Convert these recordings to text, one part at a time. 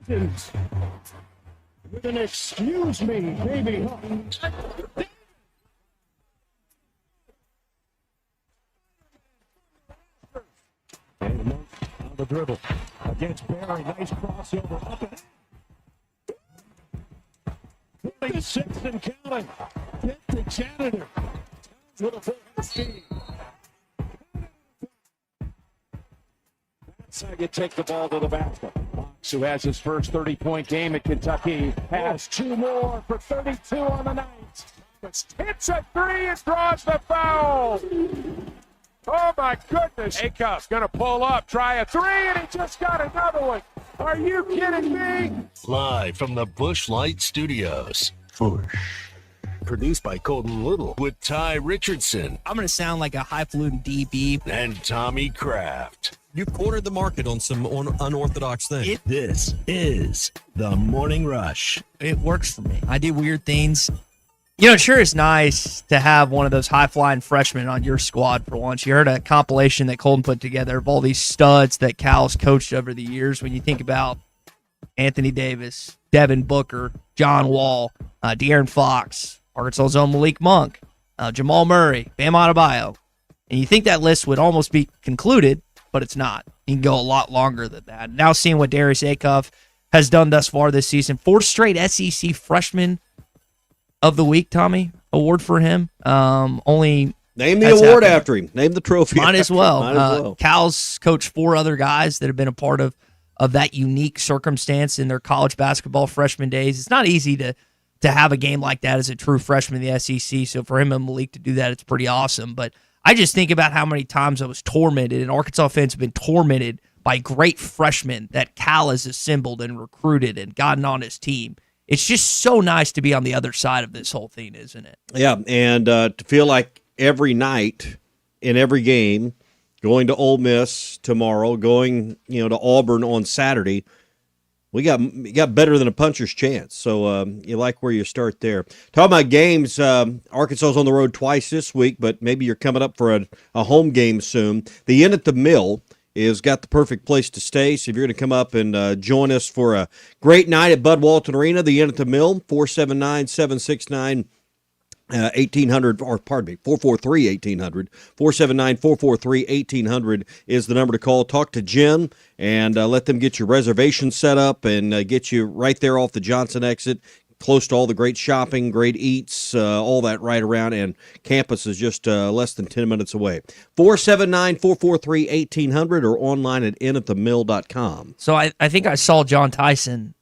With an excuse me, baby. On the dribble against Barry. Nice crossover up and 26 and counting. Get the janitor. With a full speed. That's how you take the ball to the basket. Fox, who has his first 30-point game at Kentucky, has two more for 32 on the night. Hits a three and draws the foul. Oh, my goodness. Acuff's going to pull up, try a three, and he just got another one. Are you kidding me? Live from the Busch Light Studios. Produced by Colton Little with Ty Richardson. I'm going to sound like a highfalutin DB. And Tommy Kraft. You cornered the market on some unorthodox things. This is the Morning Rush. It works for me. I do weird things. You know, it sure is nice to have one of those high-flying freshmen on your squad for once. You heard a compilation that Colton put together of all these studs that Cal's coached over the years. When you think about Anthony Davis, Devin Booker, John Wall, De'Aaron Fox, Arkansas's own Malik Monk, Jamal Murray, Bam Adebayo. And you think that list would almost be concluded, but it's not. You can go a lot longer than that. Now seeing what Darius Acuff has done thus far this season, 4 straight SEC freshman of the week, Tommy, award for him. Only name the award after him. Name the trophy. Might as well. Might as well. Cal's coached 4 other guys that have been a part of that unique circumstance in their college basketball freshman days. It's not easy to have a game like that as a true freshman in the SEC. So for him and Malik to do that, it's pretty awesome. But I just think about how many times I was tormented, and Arkansas fans have been tormented by great freshmen that Cal has assembled and recruited and gotten on his team. It's just so nice to be on the other side of this whole thing, isn't it? Yeah, and to feel like every night in every game, going to Ole Miss tomorrow, going to Auburn on Saturday, we got better than a puncher's chance. So you like where you start there. Talking about games, Arkansas's on the road twice this week, but maybe you're coming up for a home game soon. The Inn at the Mill is got the perfect place to stay. So if you're going to come up and join us for a great night at Bud Walton Arena, the Inn at the Mill, 479-769-1800, or pardon me, 443-1800. 479-443-1800 is the number to call. Talk to Jen and let them get your reservation set up and get you right there off the Johnson exit, close to all the great shopping, great eats, all that right around, and campus is just less than 10 minutes away. 479-443-1800 or online at inatthemill.com. So I think I saw John Tyson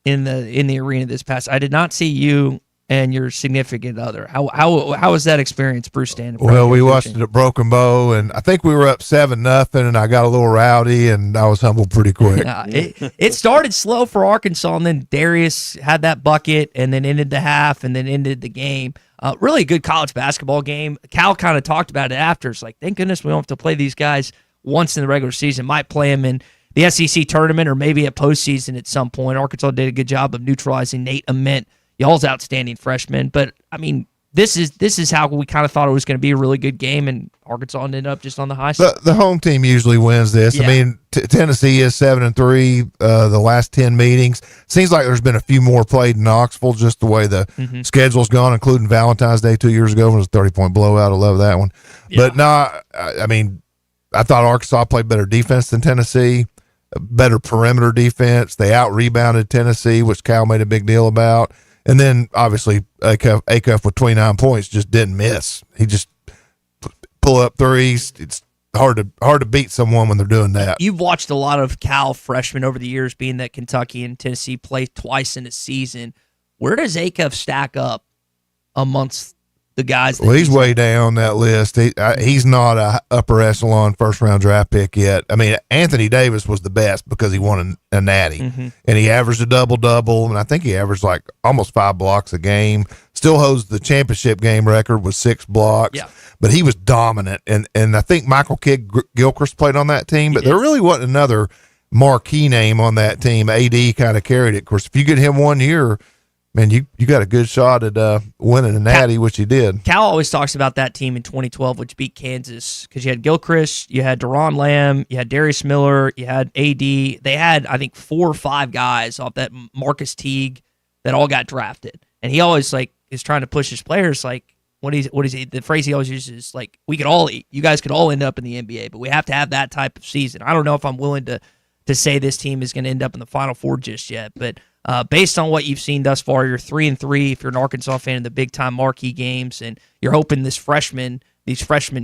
in the arena this past. I did not see you and your significant other. How was that experience, Bruce, standing? Well, we watched it at Broken Bow, and I think we were up 7-0, and I got a little rowdy, and I was humbled pretty quick. It started slow for Arkansas, and then Darius had that bucket, and then ended the half, and then ended the game. Really a good college basketball game. Cal kind of talked about it after. It's like, thank goodness we don't have to play these guys once in the regular season. Might play them in the SEC tournament or maybe at postseason at some point. Arkansas did a good job of neutralizing Nate Ament, y'all's outstanding freshman. But, I mean, this is how we kind of thought it was going to be a really good game, and Arkansas ended up just on the high side. The home team usually wins this. Yeah. I mean, Tennessee is 7-3 the last 10 meetings. Seems like there's been a few more played in Knoxville, just the way the schedule's gone, including Valentine's Day 2 years ago when it was a 30-point blowout. I love that one. Yeah. But, no, I mean, I thought Arkansas played better defense than Tennessee, better perimeter defense. They out-rebounded Tennessee, which Cal made a big deal about. And then, obviously, Acuff with 29 points just didn't miss. He just pull up threes. It's hard to beat someone when they're doing that. You've watched a lot of Cal freshmen over the years, being that Kentucky and Tennessee play twice in a season. Where does Acuff stack up amongst the guys? Well, he's way down that list. He's not a upper echelon first-round draft pick yet. I mean, Anthony Davis was the best because he won a natty, and he averaged a double-double, and I think he averaged like almost 5 blocks a game. Still holds the championship game record with 6 blocks, but he was dominant. And I think Michael Kidd-Gilchrist played on that team, but there really wasn't another marquee name on that team. AD kind of carried it. Of course, if you get him 1 year, man, you got a good shot at winning a natty, which you did. Cal always talks about that team in 2012, which beat Kansas, because you had Gilchrist, you had Deron Lamb, you had Darius Miller, you had AD. They had, I think, 4 or 5 guys off that Marcus Teague that all got drafted. And he always is trying to push his players what is he? The phrase he always uses is we could all eat. You guys could all end up in the NBA, but we have to have that type of season. I don't know if I'm willing to say this team is going to end up in the Final Four just yet, but based on what you've seen thus far, you're 3-3 if you're an Arkansas fan in the big-time marquee games, and you're hoping these freshman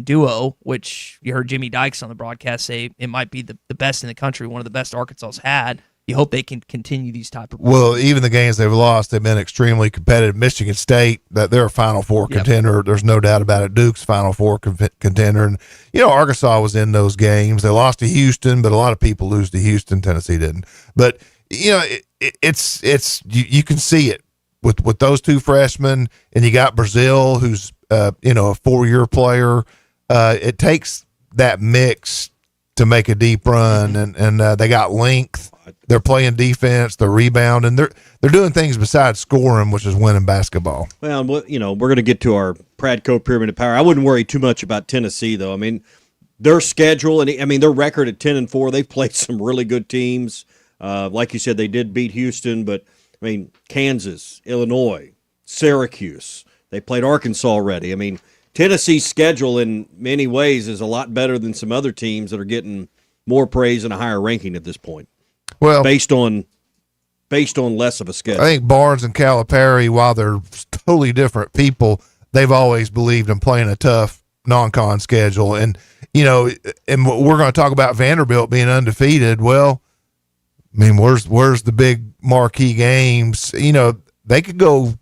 duo, which you heard Jimmy Dykes on the broadcast say it might be the best in the country, one of the best Arkansas's had. You hope they can continue these type of. Well, even the games they've lost, they've been extremely competitive. Michigan State, that they're a Final Four contender. There's no doubt about it. Duke's Final Four contender, and Arkansas was in those games. They lost to Houston, but a lot of people lose to Houston. Tennessee didn't, but it's you can see it with those 2 freshmen, and you got Brazil, who's a 4-year player. It takes that mix to make a deep run, and they got length. They're playing defense, they're rebounding, they're doing things besides scoring, which is winning basketball. Well, we're going to get to our Pradco Pyramid of Power. I wouldn't worry too much about Tennessee, though. I mean, their schedule and their record at 10-4, they've played some really good teams. Like you said, they did beat Houston, but I mean, Kansas, Illinois, Syracuse, they played Arkansas already. I mean, Tennessee's schedule in many ways is a lot better than some other teams that are getting more praise and a higher ranking at this point. Well, based on less of a schedule. I think Barnes and Calipari, while they're totally different people, they've always believed in playing a tough non-con schedule. And and we're going to talk about Vanderbilt being undefeated. Well, I mean, where's the big marquee games? They could go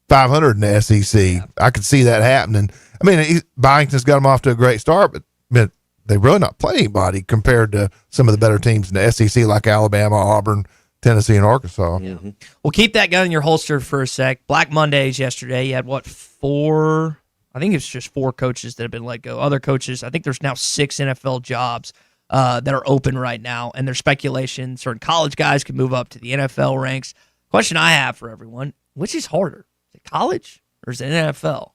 500 in the SEC. Yeah. I could see that happening. I mean, Byington's got them off to a great start, but they really not play anybody compared to some of the better teams in the SEC like Alabama, Auburn, Tennessee, and Arkansas. Mm-hmm. Well, keep that gun in your holster for a sec. Black Mondays yesterday. You had 4? I think it's just 4 coaches that have been let go. Other coaches, I think there's now 6 NFL jobs that are open right now, and there's speculation certain college guys could move up to the NFL ranks. Question I have for everyone, which is harder? Is it college or is it NFL?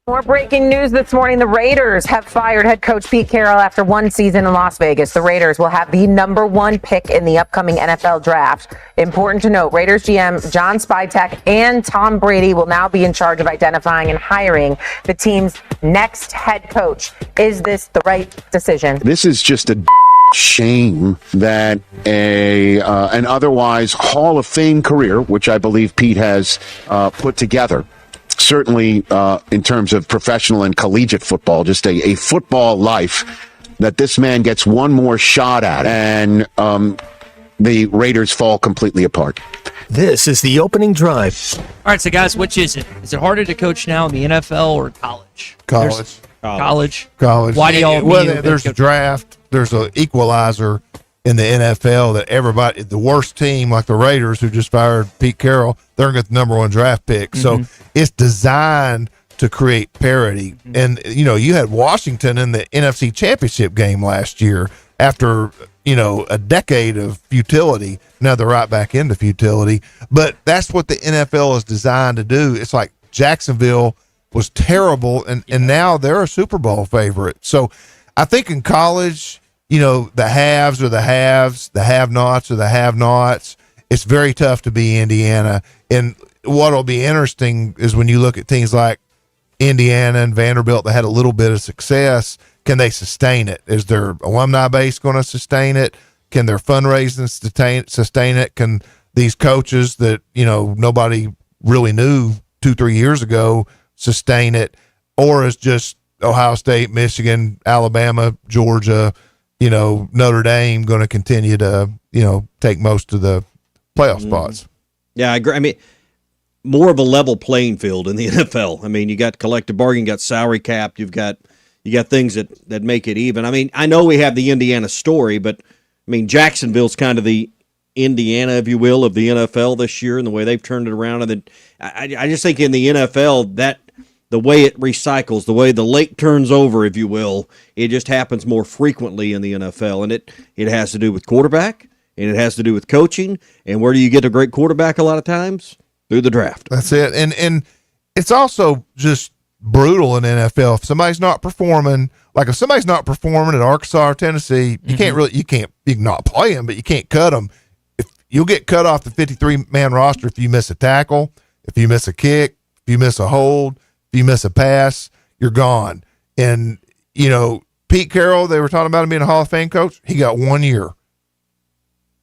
More breaking news this morning. The Raiders have fired head coach Pete Carroll after 1 season in Las Vegas. The Raiders will have the number 1 pick in the upcoming NFL draft. Important to note, Raiders GM John Spytek and Tom Brady will now be in charge of identifying and hiring the team's next head coach. Is this the right decision? This is just a shame that an otherwise Hall of Fame career, which I believe Pete has put together, certainly in terms of professional and collegiate football, just a football life, that this man gets one more shot at, and the Raiders fall completely apart. This is the opening drive. All right, so guys, which is it? Is it harder to coach now in the NFL or college? College. Why do y'all? Well, there's a draft. There's an equalizer in the NFL that the worst team like the Raiders, who just fired Pete Carroll, they're going to get the number 1 draft pick. Mm-hmm. So it's designed to create parity. Mm-hmm. And, you had Washington in the NFC Championship game last year after, a decade of futility. Now they're right back into futility. But that's what the NFL is designed to do. It's like Jacksonville was terrible, and now they're a Super Bowl favorite. So I think in college, the haves are the haves, the have-nots are the have-nots. It's very tough to be Indiana. And what'll be interesting is when you look at things like Indiana and Vanderbilt that had a little bit of success, can they sustain it? Is their alumni base going to sustain it? Can their fundraising sustain it? Can these coaches that, nobody really knew 2-3 years ago sustain it? Or is just Ohio State, Michigan, Alabama, Georgia, Notre Dame going to continue to, take most of the playoff spots? Yeah, I agree. I mean, more of a level playing field in the NFL. I mean, you got collective bargaining, you got salary cap, you got things that make it even. I mean, I know we have the Indiana story, but I mean, Jacksonville's kind of the Indiana, if you will, of the NFL this year and the way they've turned it around. And then I just think in the NFL that the way it recycles, the way the lake turns over, if you will, it just happens more frequently in the NFL. And it has to do with quarterback, and it has to do with coaching. And where do you get a great quarterback a lot of times? through the draft. That's it. And it's also just brutal in the NFL. If somebody's not performing, like if somebody's not performing at Arkansas or Tennessee, you can not play them, but you can't cut them. If you'll get cut off the 53-man roster if you miss a tackle, if you miss a kick, if you miss a hold, if you miss a pass, you're gone. And, Pete Carroll, they were talking about him being a Hall of Fame coach. He got 1 year.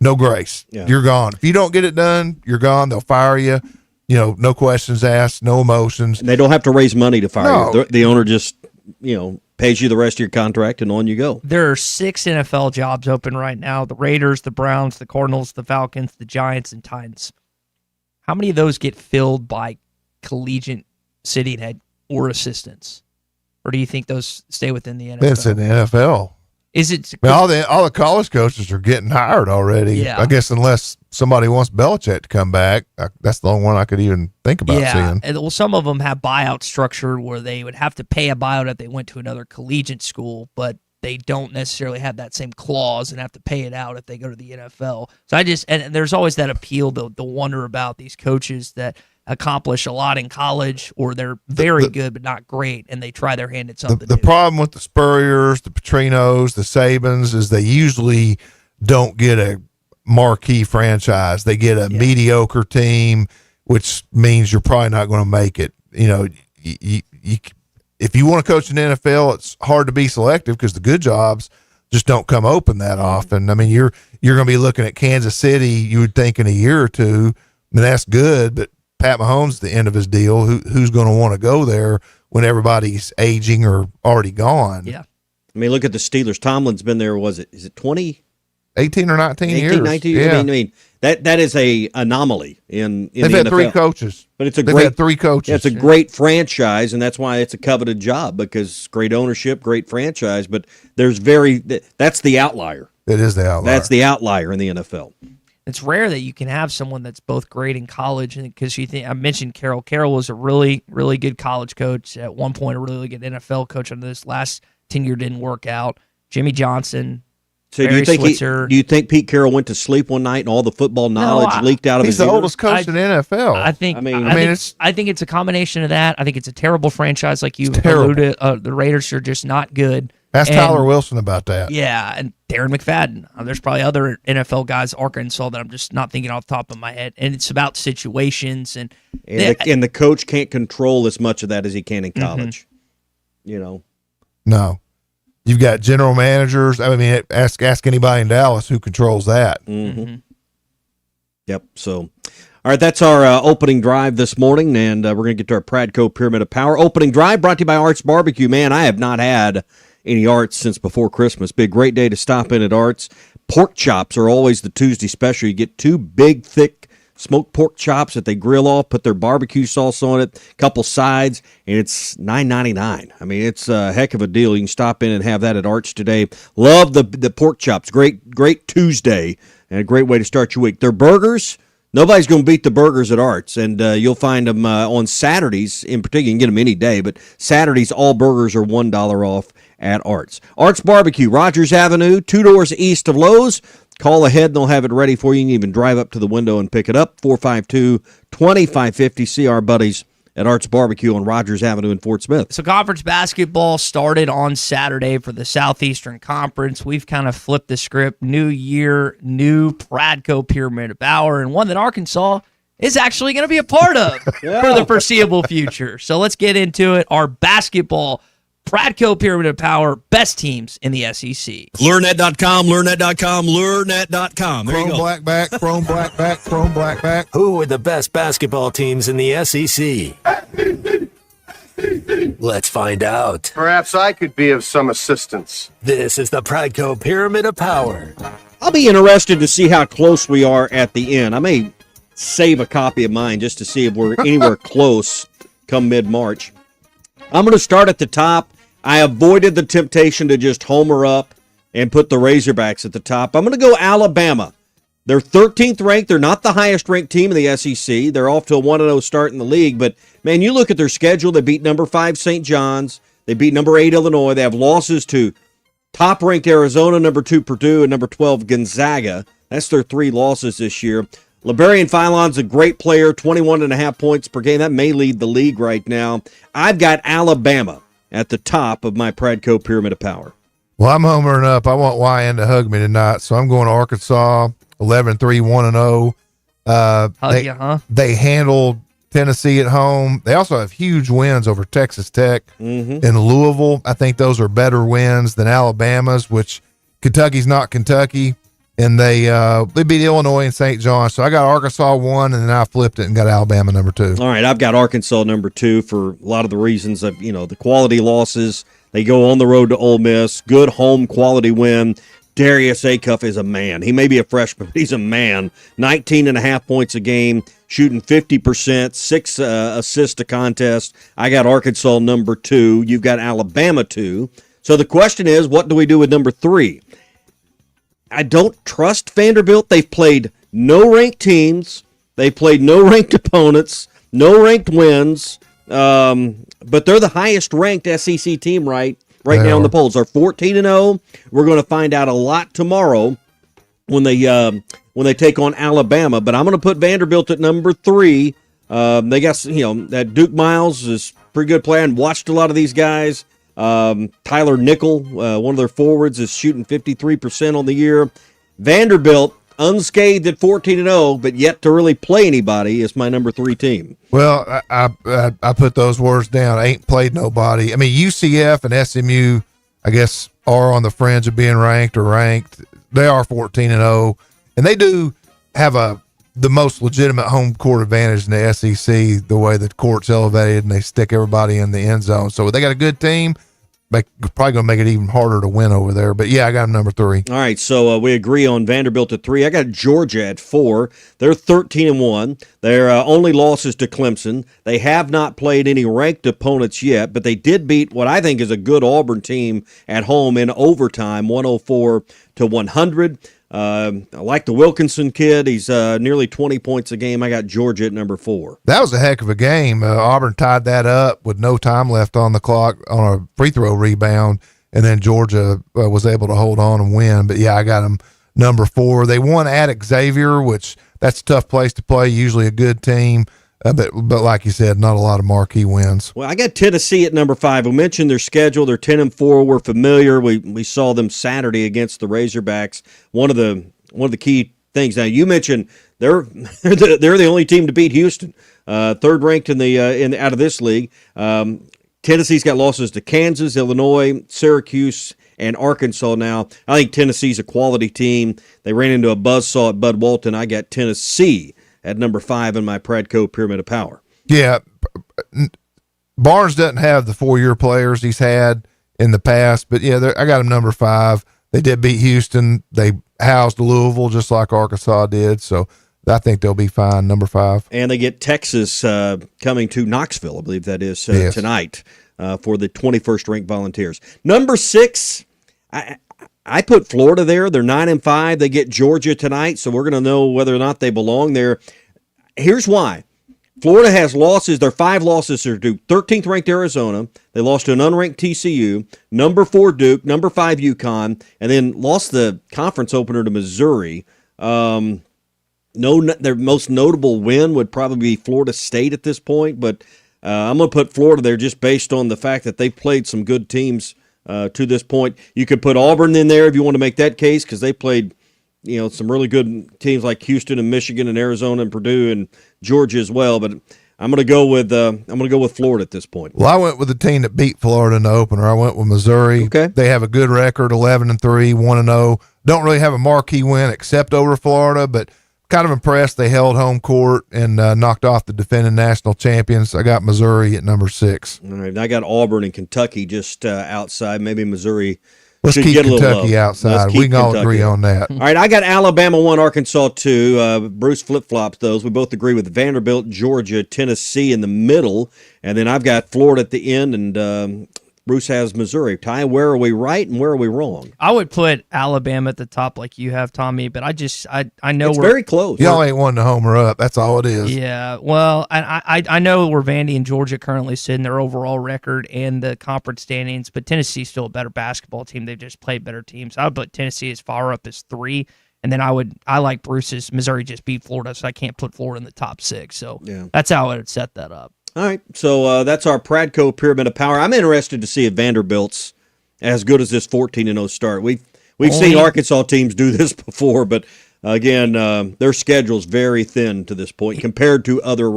No grace. Yeah. You're gone. If you don't get it done, you're gone. They'll fire you. No questions asked, no emotions. And they don't have to raise money to fire you. The owner just, pays you the rest of your contract and on you go. There are 6 NFL jobs open right now: the Raiders, the Browns, the Cardinals, the Falcons, the Giants, and Titans. How many of those get filled by collegiate sitting head or assistants? Or do you think those stay within the NFL? It's in the NFL. Is it? All the college coaches are getting hired already. Yeah. I guess unless somebody wants Belichick to come back, that's the only one I could even think about seeing. And, well, some of them have buyout structure where they would have to pay a buyout if they went to another collegiate school, but they don't necessarily have that same clause and have to pay it out if they go to the NFL. So and there's always that appeal, the wonder about these coaches that accomplish a lot in college, or they're very good but not great, and they try their hand at something. The problem with the Spurriers, the Petrinos, the Sabans is they usually don't get a marquee franchise. They get a mediocre team, which means you're probably not going to make it. If you want to coach in the NFL, it's hard to be selective because the good jobs just don't come open that often. I mean, you're going to be looking at Kansas City, you would think, in a year or two. I mean, that's good, but Pat Mahomes at the end of his deal, who's going to want to go there when everybody's aging or already gone? Yeah. I mean, look at the Steelers. Tomlin's been there, is it 20? 18 or 19 years. 19 years. Yeah. I mean that is a anomaly in They've the had NFL. 3 coaches. But They've had 3 coaches. Yeah, it's a great franchise, and that's why it's a coveted job, because great ownership, great franchise, but that's the outlier. It is the outlier. That's the outlier in the NFL. It's rare that you can have someone that's both great in college, and because I mentioned Carroll. Carroll was a really, really good college coach. At one point, a really good NFL coach. Under this last tenure didn't work out. Jimmy Johnson. So do you think Pete Carroll went to sleep one night and all the football knowledge leaked out of his ears? He's the oldest coach in the NFL. I think it's a combination of that. I think it's a terrible franchise, like you alluded. The Raiders are just not good. Ask Tyler Wilson about that. Yeah, and Darren McFadden. There's probably other NFL guys, Arkansas, that I'm just not thinking off the top of my head. And it's about situations. And the coach can't control as much of that as he can in college. No. You've got general managers. I mean, ask anybody in Dallas who controls that. Mm-hmm. Yep. So, all right, that's our opening drive this morning, and we're going to get to our Pradco Pyramid of Power. Opening drive brought to you by Arts Barbecue. Man, I have not had any Arts since before Christmas. Be a great day to stop in at Arts. Pork chops are always the Tuesday special. You get 2 big, thick smoked pork chops that they grill off, put their barbecue sauce on it, a couple sides, and it's $9.99. I mean, it's a heck of a deal. You can stop in and have that at Arts today. Love the pork chops. Great Tuesday, and a great way to start your week. Their burgers, nobody's going to beat the burgers at Arts, and you'll find them on Saturdays in particular. You can get them any day, but Saturdays, all burgers are $1 off at Arts. Arts Barbecue, Rogers Avenue, 2 doors east of Lowe's. Call ahead, and they'll have it ready for you. You can even drive up to the window and pick it up. 452-2550. See our buddies at Arts Barbecue on Rogers Avenue in Fort Smith. So conference basketball started on Saturday for the Southeastern Conference. We've kind of flipped the script. New year, new Pradco Pyramid of Power, and one that Arkansas is actually going to be a part of for the foreseeable future. So let's get into it. Our basketball Pradco Pyramid of Power, best teams in the SEC. LearnNet.com, LearnNet.com, LearnNet.com. There you go. Chrome blackback, Chrome blackback. Who are the best basketball teams in the SEC? Let's find out. Perhaps I could be of some assistance. This is the Pradco Pyramid of Power. I'll be interested to see how close we are at the end. I may save a copy of mine just to see if we're anywhere close come mid-March. I'm going to start at the top. I avoided the temptation to just homer up and put the Razorbacks at the top. I'm going to go Alabama. They're 13th ranked. They're not the highest ranked team in the SEC. They're off to a 1-0 start in the league. But, man, you look at their schedule. They beat number 5 St. John's. They beat number 8 Illinois. They have losses to top-ranked Arizona, number 2 Purdue, and number 12 Gonzaga. That's their 3 losses this year. Liberian Philon's a great player, 21.5 points per game. That may lead the league right now. I've got Alabama at the top of my Pradco Pyramid of Power. Well, I'm homering up. I want YN to hug me tonight, so I'm going to Arkansas, 11-3, 1-0. They handled Tennessee at home. They also have huge wins over Texas Tech and Louisville. I think those are better wins than Alabama's, which Kentucky's not Kentucky. And they beat Illinois and St. John. So I got Arkansas 1, and then I flipped it and got Alabama number 2. All right, I've got Arkansas number 2 for a lot of the reasons of, the quality losses. They go on the road to Ole Miss. Good home quality win. Darius Acuff is a man. He may be a freshman, but he's a man. 19.5 points a game, shooting 50%, 6 assists a contest. I got Arkansas number 2. You've got Alabama 2. So the question is, what do we do with number 3? I don't trust Vanderbilt. They've played no ranked teams. They've played no ranked opponents, no ranked wins. But they're the highest ranked SEC team right now in the polls. They're 14-0. We're going to find out a lot tomorrow when they take on Alabama. But I'm going to put Vanderbilt at number 3. They got that Duke Miles is a pretty good player, and watched a lot of these guys. Tyler Nickel, one of their forwards, is shooting 53% on the year. Vanderbilt, unscathed at 14-0, but yet to really play anybody, is my number 3 team. Well, I put those words down. I ain't played nobody. I mean, UCF and SMU, I guess, are on the fringe of being ranked or ranked. They are 14-0, and they do have the most legitimate home court advantage in the SEC, the way the court's elevated and they stick everybody in the end zone. So they got a good team. Probably going to make it even harder to win over there. But, yeah, I got them number 3. All right, so we agree on Vanderbilt at 3. I got Georgia at 4. They're 13-1. Their only loss is to Clemson. They have not played any ranked opponents yet, but they did beat what I think is a good Auburn team at home in overtime, 104-100. I like the Wilkinson kid. He's nearly 20 points a game. I got Georgia at number 4. That was a heck of a game. Auburn tied that up with no time left on the clock on a free throw rebound, and then Georgia was able to hold on and win. But, yeah, I got them number 4. They won at Xavier, which that's a tough place to play, usually a good team. But like you said, not a lot of marquee wins. Well, I got Tennessee at number 5. We mentioned their schedule. They're 10-4. We're familiar. We saw them Saturday against the Razorbacks. One of the key things. Now, you mentioned they're the only team to beat Houston, third ranked in the out of this league. Tennessee's got losses to Kansas, Illinois, Syracuse, and Arkansas. Now, I think Tennessee's a quality team. They ran into a buzzsaw at Bud Walton. I got Tennessee at number 5 in my Pradco Pyramid of Power. Yeah, Barnes doesn't have the 4-year players he's had in the past, but yeah, I got him number 5. They did beat Houston. They housed Louisville just like Arkansas did, so I think they'll be fine, number 5. And they get Texas coming to Knoxville, I believe that is tonight, for the 21st ranked Volunteers. Number 6, I put Florida there. They're 9-5. They get Georgia tonight, so we're going to know whether or not they belong there. Here's why. Florida has losses. Their 5 losses are to 13th ranked Arizona. They lost to an unranked TCU, number 4 Duke, number 5 UConn, and then lost the conference opener to Missouri. Their most notable win would probably be Florida State at this point, but I'm going to put Florida there just based on the fact that they've played some good teams to this point. You could put Auburn in there if you want to make that case, because they played some really good teams like Houston and Michigan and Arizona and Purdue and Georgia as well. But I'm going to go with Florida at this point. Well, I went with the team that beat Florida in the opener. I went with Missouri. Okay. They have a good record, 11-3, 1-0. Don't really have a marquee win except over Florida, but kind of impressed. They held home court and knocked off the defending national champions. I got Missouri at number 6. All right, I got Auburn and Kentucky just outside. Maybe Missouri. Let's keep Kentucky outside. We can all agree on that. All right, I got Alabama 1, Arkansas 2. Bruce flip-flops those. We both agree with Vanderbilt, Georgia, Tennessee in the middle. And then I've got Florida at the end, and Bruce has Missouri. Ty, where are we right and where are we wrong? I would put Alabama at the top like you have, Tommy, but I know it's very close. Y'all ain't wanting to homer up. That's all it is. Yeah, well, I know where Vandy and Georgia currently sit in their overall record and the conference standings, but Tennessee's still a better basketball team. They've just played better teams. I would put Tennessee as far up as 3, And then I like Bruce's Missouri just beat Florida, so I can't put Florida in the top 6. So Yeah. that's how I would set that up. All right, so that's our Pradco Pyramid of Power. I'm interested to see if Vanderbilt's as good as this 14-0 start. We've seen Arkansas teams do this before, but again, their schedule's very thin to this point compared to other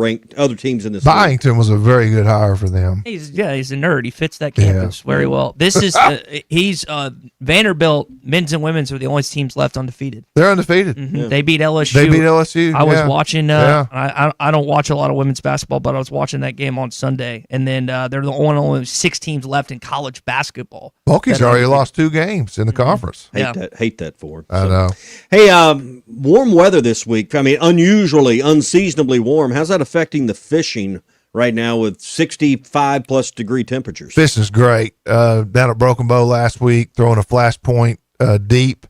teams in this league. Byington was a very good hire for them. He's a nerd. He fits that campus very well. This is he's Vanderbilt men's and women's are the only teams left undefeated. They're undefeated. Mm-hmm. Yeah. They beat LSU. I was watching. I don't watch a lot of women's basketball, but I was watching that game on Sunday. And then they're the only 6 teams left in college basketball. Bulky's already lost 2 games in the conference. Hate that for him. I know. Hey, warm weather this week. I mean, unusually, unseasonably warm. How's that affecting the fishing right now with 65+ degree temperatures? Fishing's great. Down at Broken Bow last week, throwing a flash point deep.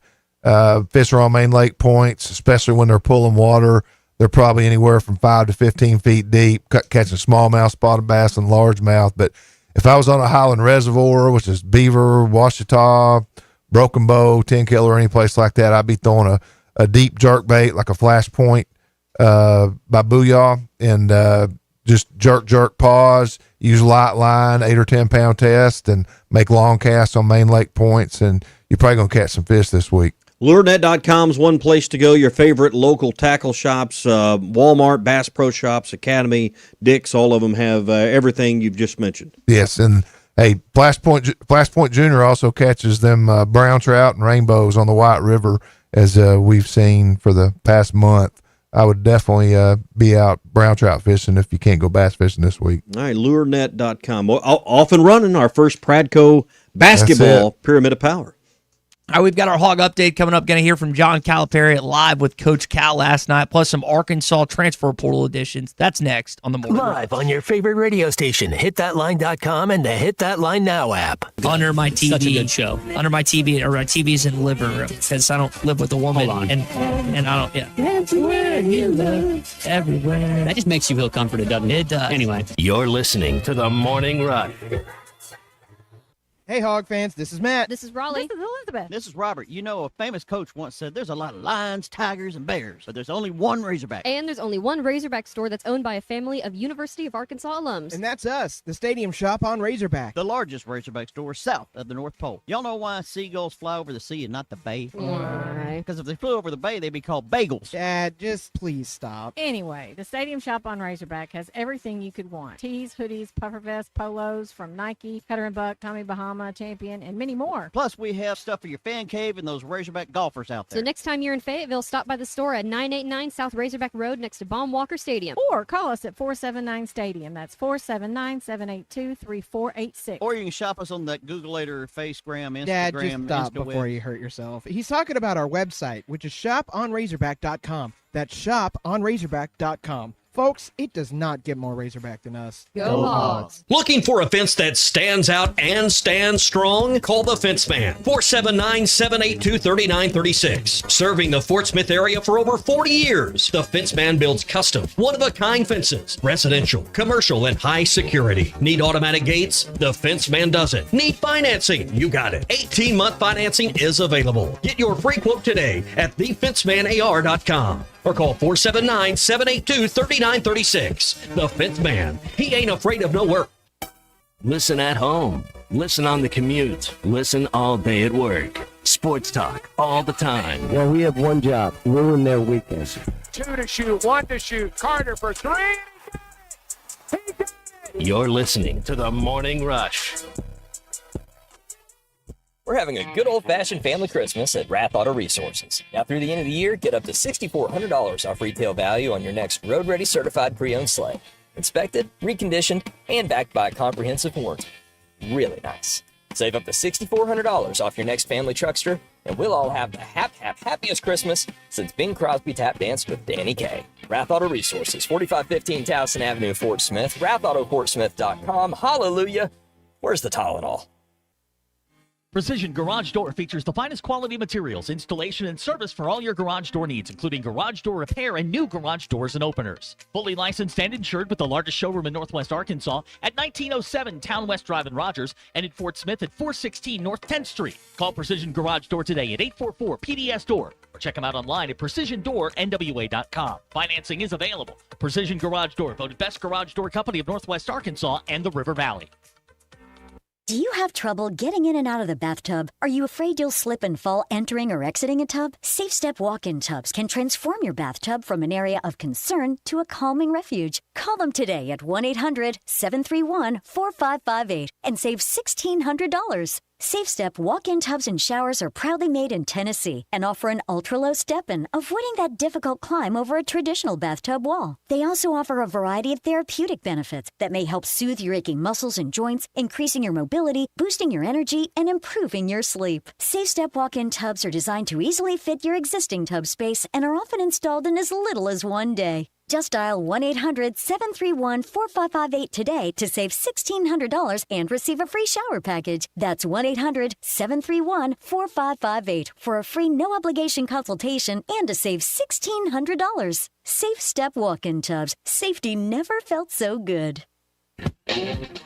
Fish are on main lake points, especially when they're pulling water. They're probably anywhere from 5 to 15 feet deep, catching smallmouth, spotted bass, and largemouth. But if I was on a Highland Reservoir, which is Beaver, Washita, Broken Bow, 10 or any place like that, I'd be throwing a deep jerk bait like a flash point by Booyah and just jerk, pause, use light line, 8 or 10 pound test, and make long casts on main lake points, and you're probably going to catch some fish this week. LureNet.com is one place to go. Your favorite local tackle shops, Walmart, Bass Pro Shops, Academy, Dick's, all of them have everything you've just mentioned. Yes, and hey, Flashpoint Junior also catches them brown trout and rainbows on the White River, as we've seen for the past month. I would definitely be out brown trout fishing if you can't go bass fishing this week. All right, LureNet.com. Off and running, our first Pradco basketball Pyramid of Power. All right, we've got our hog update coming up. Going to hear from John Calipari live with Coach Cal last night, plus some Arkansas transfer portal editions. That's next on the morning. Live on your favorite radio station, hitthatline.com and the Hit That Line Now app. Under my TV. Such a good show. Under my TV, or my TV's in the living room because I don't live with a woman. Hold on. And I don't, Everywhere you look, everywhere. That just makes you feel comforted, doesn't it? It does. Anyway. You're listening to The Morning Rush. Hey, Hog fans, this is Matt. This is Raleigh. This is Elizabeth. This is Robert. You know, a famous coach once said there's a lot of lions, tigers, and bears, but there's only one Razorback. And there's only one Razorback store that's owned by a family of University of Arkansas alums. And that's us, the Stadium Shop on Razorback. The largest Razorback store south of the North Pole. Y'all know why seagulls fly over the sea and not the bay? Why? Because if they flew over the bay, they'd be called bagels. Dad, just please stop. Anyway, the Stadium Shop on Razorback has everything you could want. Tees, hoodies, puffer vests, polos from Nike, Cutter & Buck, Tommy Bahama, Champion, and many more. Plus, we have stuff for your fan cave and those Razorback golfers out there. So next time you're in Fayetteville, stop by the store at 989 South Razorback Road next to Baum Walker Stadium. Or call us at 479-STADIUM. That's 479-782-3486. Or you can shop us on that Googleator, Facegram, Instagram, Dad, just stop InstaWeb. before you hurt yourself. He's talking about our website, which is shoponrazorback.com. That's shoponrazorback.com. Folks, it does not get more Razorback than us. Go Hogs! Looking for a fence that stands out and stands strong? Call the Fence Man, 479-782-3936. Serving the Fort Smith area for over 40 years, the Fence Man builds custom, one-of-a-kind fences, residential, commercial, and high security. Need automatic gates? The Fence Man does it. Need financing? You got it. 18-month financing is available. Get your free quote today at thefencemanar.com. Or call 479-782-3936. The Fence Man. He ain't afraid of no work. Listen at home. Listen on the commute. Listen all day at work. Sports talk all the time. Well, we have one job. Ruin their weekends. 2 to shoot, 1 to shoot. Carter for 3. He got it. You're listening to The Morning Rush. We're having a good old-fashioned family Christmas at Rath Auto Resources. Now through the end of the year, get up to $6,400 off retail value on your next road-ready certified pre-owned sleigh. Inspected, reconditioned, and backed by a comprehensive warranty. Really nice. Save up to $6,400 off your next family truckster, and we'll all have the happiest Christmas since Bing Crosby tap danced with Danny Kaye. Rath Auto Resources, 4515 Towson Avenue, Fort Smith, rathautofortsmith.com. Hallelujah! Where's the Tylenol? Precision Garage Door features the finest quality materials, installation, and service for all your garage door needs, including garage door repair and new garage doors and openers. Fully licensed and insured with the largest showroom in Northwest Arkansas at 1907 Town West Drive in Rogers and in Fort Smith at 416 North 10th Street. Call Precision Garage Door today at 844-PDS-DOOR or check them out online at PrecisionDoorNWA.com. Financing is available. Precision Garage Door, voted Best Garage Door Company of Northwest Arkansas and the River Valley. Do you have trouble getting in and out of the bathtub? Are you afraid you'll slip and fall entering or exiting a tub? Safe Step walk-in tubs can transform your bathtub from an area of concern to a calming refuge. Call them today at 1-800-731-4558 and save $1,600. Safe Step walk-in tubs and showers are proudly made in Tennessee and offer an ultra-low step-in, avoiding that difficult climb over a traditional bathtub wall. They also offer a variety of therapeutic benefits that may help soothe your aching muscles and joints, increasing your mobility, boosting your energy, and improving your sleep. Safe Step walk-in tubs are designed to easily fit your existing tub space and are often installed in as little as one day. Just dial 1-800-731-4558 today to save $1,600 and receive a free shower package. That's 1-800-731-4558 for a free no-obligation consultation and to save $1,600. Safe Step walk-in tubs. Safety never felt so good.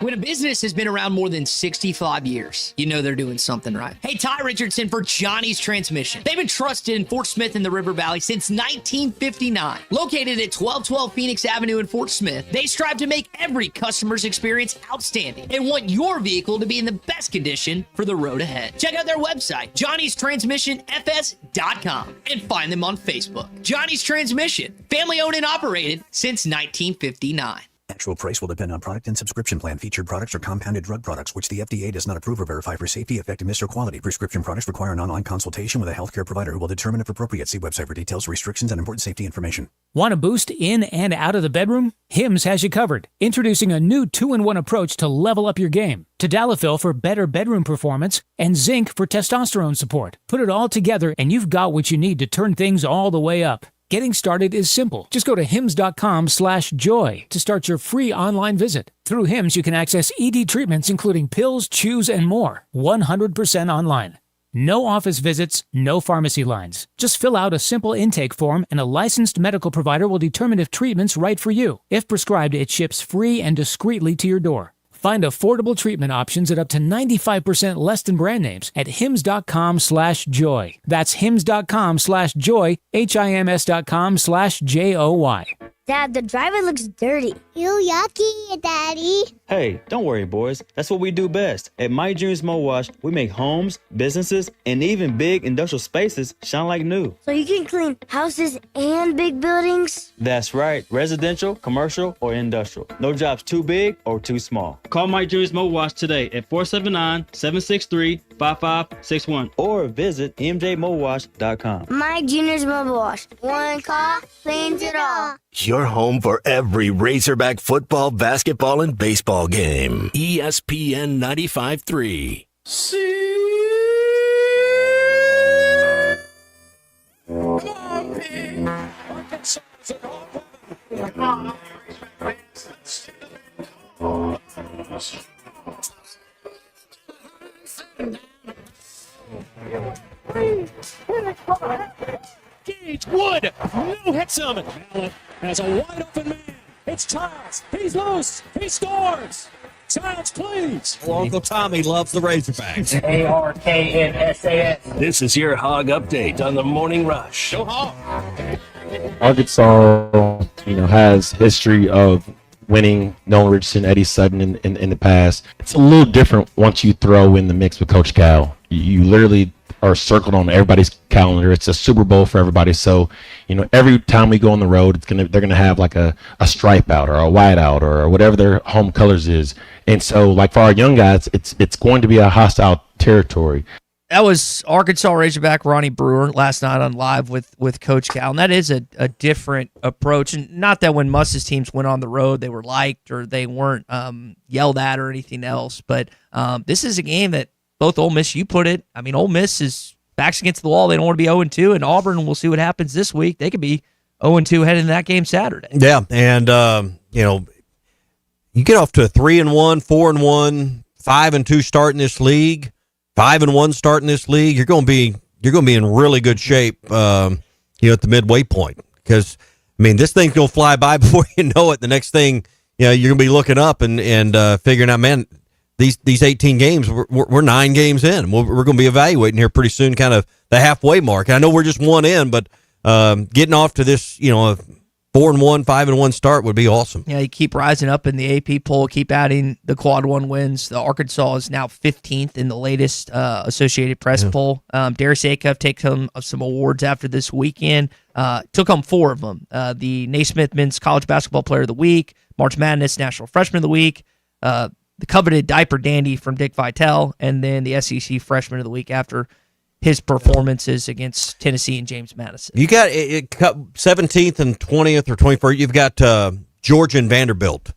When a business has been around more than 65 years, you know they're doing something right. Hey, Ty Richardson for Johnny's Transmission. They've been trusted in Fort Smith and the River Valley since 1959. Located at 1212 Phoenix Avenue in Fort Smith, they strive to make every customer's experience outstanding and want your vehicle to be in the best condition for the road ahead. Check out their website, johnnystransmissionfs.com, and find them on Facebook. Johnny's Transmission, family owned and operated since 1959. Actual price will depend on product and subscription plan. Featured products are compounded drug products, which the FDA does not approve or verify for safety, effectiveness, or quality. Prescription products require an online consultation with a healthcare provider who will determine if appropriate. See website for details, restrictions, and important safety information. Want a boost in and out of the bedroom? Hims has you covered. Introducing a new 2-in-1 approach to level up your game. Tadalafil for better bedroom performance and zinc for testosterone support. Put it all together and you've got what you need to turn things all the way up. Getting started is simple. Just go to hims.com/joy to start your free online visit. Through Hims, you can access ED treatments including pills, chews, and more. 100% online. No office visits, no pharmacy lines. Just fill out a simple intake form and a licensed medical provider will determine if treatment's right for you. If prescribed, it ships free and discreetly to your door. Find affordable treatment options at up to 95% less than brand names at hims.com/joy. That's hims.com/joy, hims.com/joy. Dad, the driver looks dirty. You yucky, Daddy. Hey, don't worry, boys. That's what we do best. At My Dreams Mo Wash, we make homes, businesses, and even big industrial spaces shine like new. So you can clean houses and big buildings? That's right. Residential, commercial, or industrial. No job's too big or too small. Call My Dreams Mo Wash today at 479-763-5561 or visit mjmowash.com. My Junior's Mobile Wash. One call cleans it all. Your home for every Razorback football, basketball, and baseball game. ESPN 95.3. Gage Wood, no hits him. Allen has a wide open man. It's Childs. He's loose. He scores. Childs, please. Well, Uncle Tommy loves the Razorbacks. ARKNSAS. This is your Hog Update on the Morning Rush. Go Hog. Arkansas, has history of winning. Nolan Richardson, Eddie Sutton in the past. It's a little different once you throw in the mix with Coach Cal. You literally are circled on everybody's calendar. It's a Super Bowl for everybody. So, every time we go on the road, they're gonna have like a stripe out or a white out or whatever their home colors is. And so, like for our young guys, it's going to be a hostile territory. That was Arkansas Razorback Ronnie Brewer last night on Live with Coach Cal, and that is a different approach. And not that when Muss's teams went on the road, they were liked or they weren't yelled at or anything else, but this is a game that both Ole Miss, you put it, Ole Miss is backs against the wall. They don't want to be 0-2, and Auburn, we'll see what happens this week. They could be 0-2 heading into that game Saturday. Yeah, and, you get off to a 3-1, 4-1, 5-2 start in this league, 5-1 start in this league, you're going to be in really good shape. At the midway point, because this thing's going to fly by before you know it. The next thing, you're going to be looking up and figuring out, man, these 18 games, we're 9 games in. We're going to be evaluating here pretty soon, kind of the halfway mark. And I know we're just one in, but getting off to this, a 4-1, 5-1 start would be awesome. Yeah, you keep rising up in the AP poll, keep adding the quad one wins. The Arkansas is now 15th in the latest Associated Press poll. Darius Acuff takes home some awards after this weekend. Took home 4 of them. The Naismith Men's College Basketball Player of the Week, March Madness National Freshman of the Week, the coveted Diaper Dandy from Dick Vitale, and then the SEC Freshman of the Week after his performances against Tennessee and James Madison. You got 17th and 20th or 21st. You've got Georgia and Vanderbilt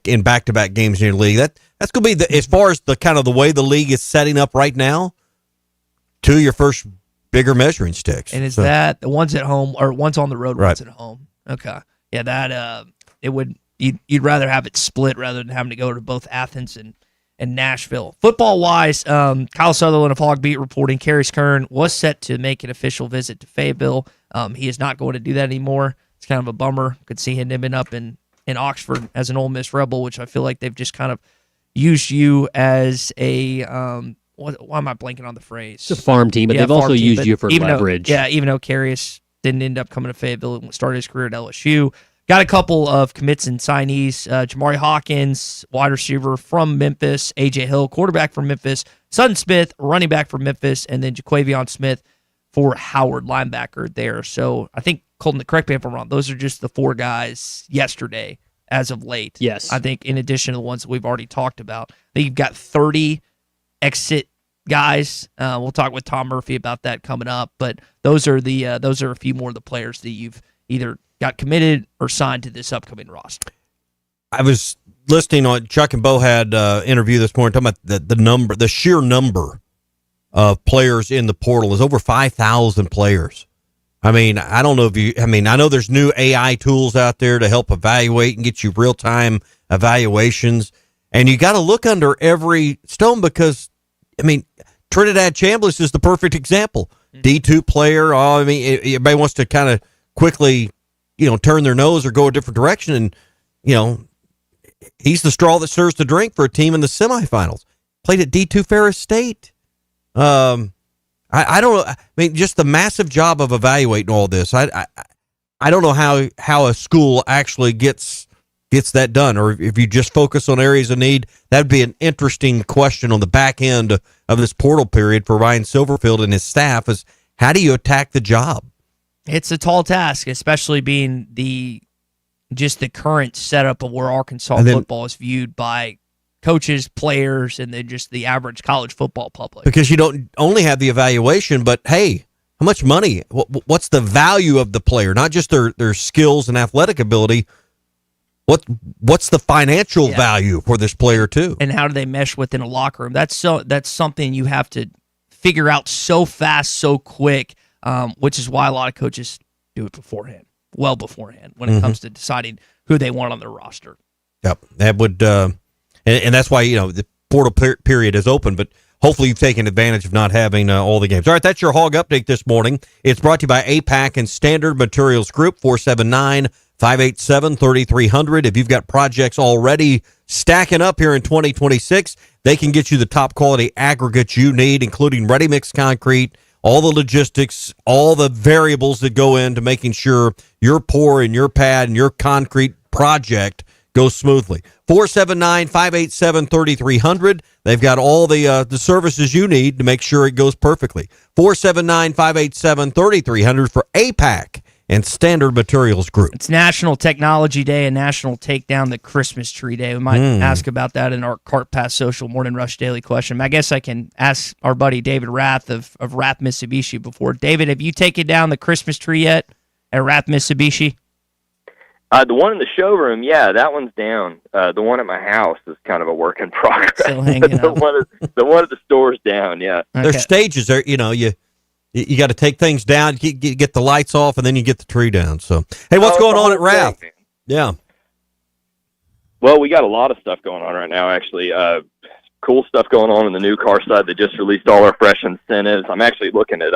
in back-to-back games in your league. That's going to be as far as the kind of the way the league is setting up right now. 2 of your first bigger measuring sticks. And is that the ones at home or ones on the road? Right. Ones at home. Okay, yeah, that it would. You'd rather have it split rather than having to go to both Athens and Nashville. Football-wise, Kyle Sutherland of Hog Beat reporting Carius Kern was set to make an official visit to Fayetteville. He is not going to do that anymore. It's kind of a bummer. Could see him ending up in Oxford as an Ole Miss Rebel, which I feel like they've just kind of used you as a why am I blanking on the phrase? It's a farm team, but they've also used you for leverage. Even though Carius didn't end up coming to Fayetteville and started his career at LSU. Got a couple of commits and signees. Jamari Hawkins, wide receiver from Memphis. A.J. Hill, quarterback from Memphis. Sutton Smith, running back from Memphis. And then Jaquavion Smith for Howard, linebacker there. So I think, Colton, correct me if I'm wrong, those are just the 4 guys yesterday as of late. Yes. I think in addition to the ones that we've already talked about. I think you've got 30 exit guys. We'll talk with Tom Murphy about that coming up. But those are a few more of the players that you've either got committed or signed to this upcoming roster. I was listening on Chuck and Bo had interview this morning talking about the sheer number of players in the portal is over 5,000 players. I don't know I know there's new AI tools out there to help evaluate and get you real-time evaluations. And you got to look under every stone because, Trinidad Chambliss is the perfect example. D2 player. Everybody wants to kind of quickly turn their nose or go a different direction. And, he's the straw that stirs the drink for a team in the semifinals. Played at D2 Ferris State. I don't know. Just the massive job of evaluating all this. I don't know how a school actually gets that done, or if you just focus on areas of need. That'd be an interesting question on the back end of this portal period for Ryan Silverfield and his staff is how do you attack the job? It's a tall task, especially being the current setup of where Arkansas football is viewed by coaches, players, and then just the average college football public. Because you don't only have the evaluation, but hey, how much money? What's the value of the player? Not just their skills and athletic ability. What's the financial value for this player too? And how do they mesh within a locker room? That's something you have to figure out so fast, so quick. Which is why a lot of coaches do it well beforehand, when it comes to deciding who they want on their roster. Yep, that would, and that's why the portal period is open. But hopefully you've taken advantage of not having all the games. All right, that's your Hog Update this morning. It's brought to you by APAC and Standard Materials Group, 479-587-3300. If you've got projects already stacking up here in 2026, they can get you the top quality aggregates you need, including ready-mix concrete, all the logistics, all the variables that go into making sure your pour and your pad and your concrete project goes smoothly. 479-587-3300. They've got all the services you need to make sure it goes perfectly. 479-587-3300 for APAC and Standard Materials Group. It's National Technology Day and National Take Down the Christmas Tree Day. We might ask about that in our Cart Pass Social Morning Rush Daily question. I guess I can ask our buddy David Rath of Rath Mitsubishi before. David, have you taken down the Christmas tree yet at Rath Mitsubishi? The one in the showroom, yeah, that one's down. The one at my house is kind of a work in progress. Still hanging the one at the store's down, yeah. Okay. There's stages there, you got to take things down, get the lights off, and then you get the tree down. So, hey, what's going on at Rath? Yeah. Well, we got a lot of stuff going on right now, actually. cool stuff going on in the new car side. They just released all our fresh incentives. I'm actually looking at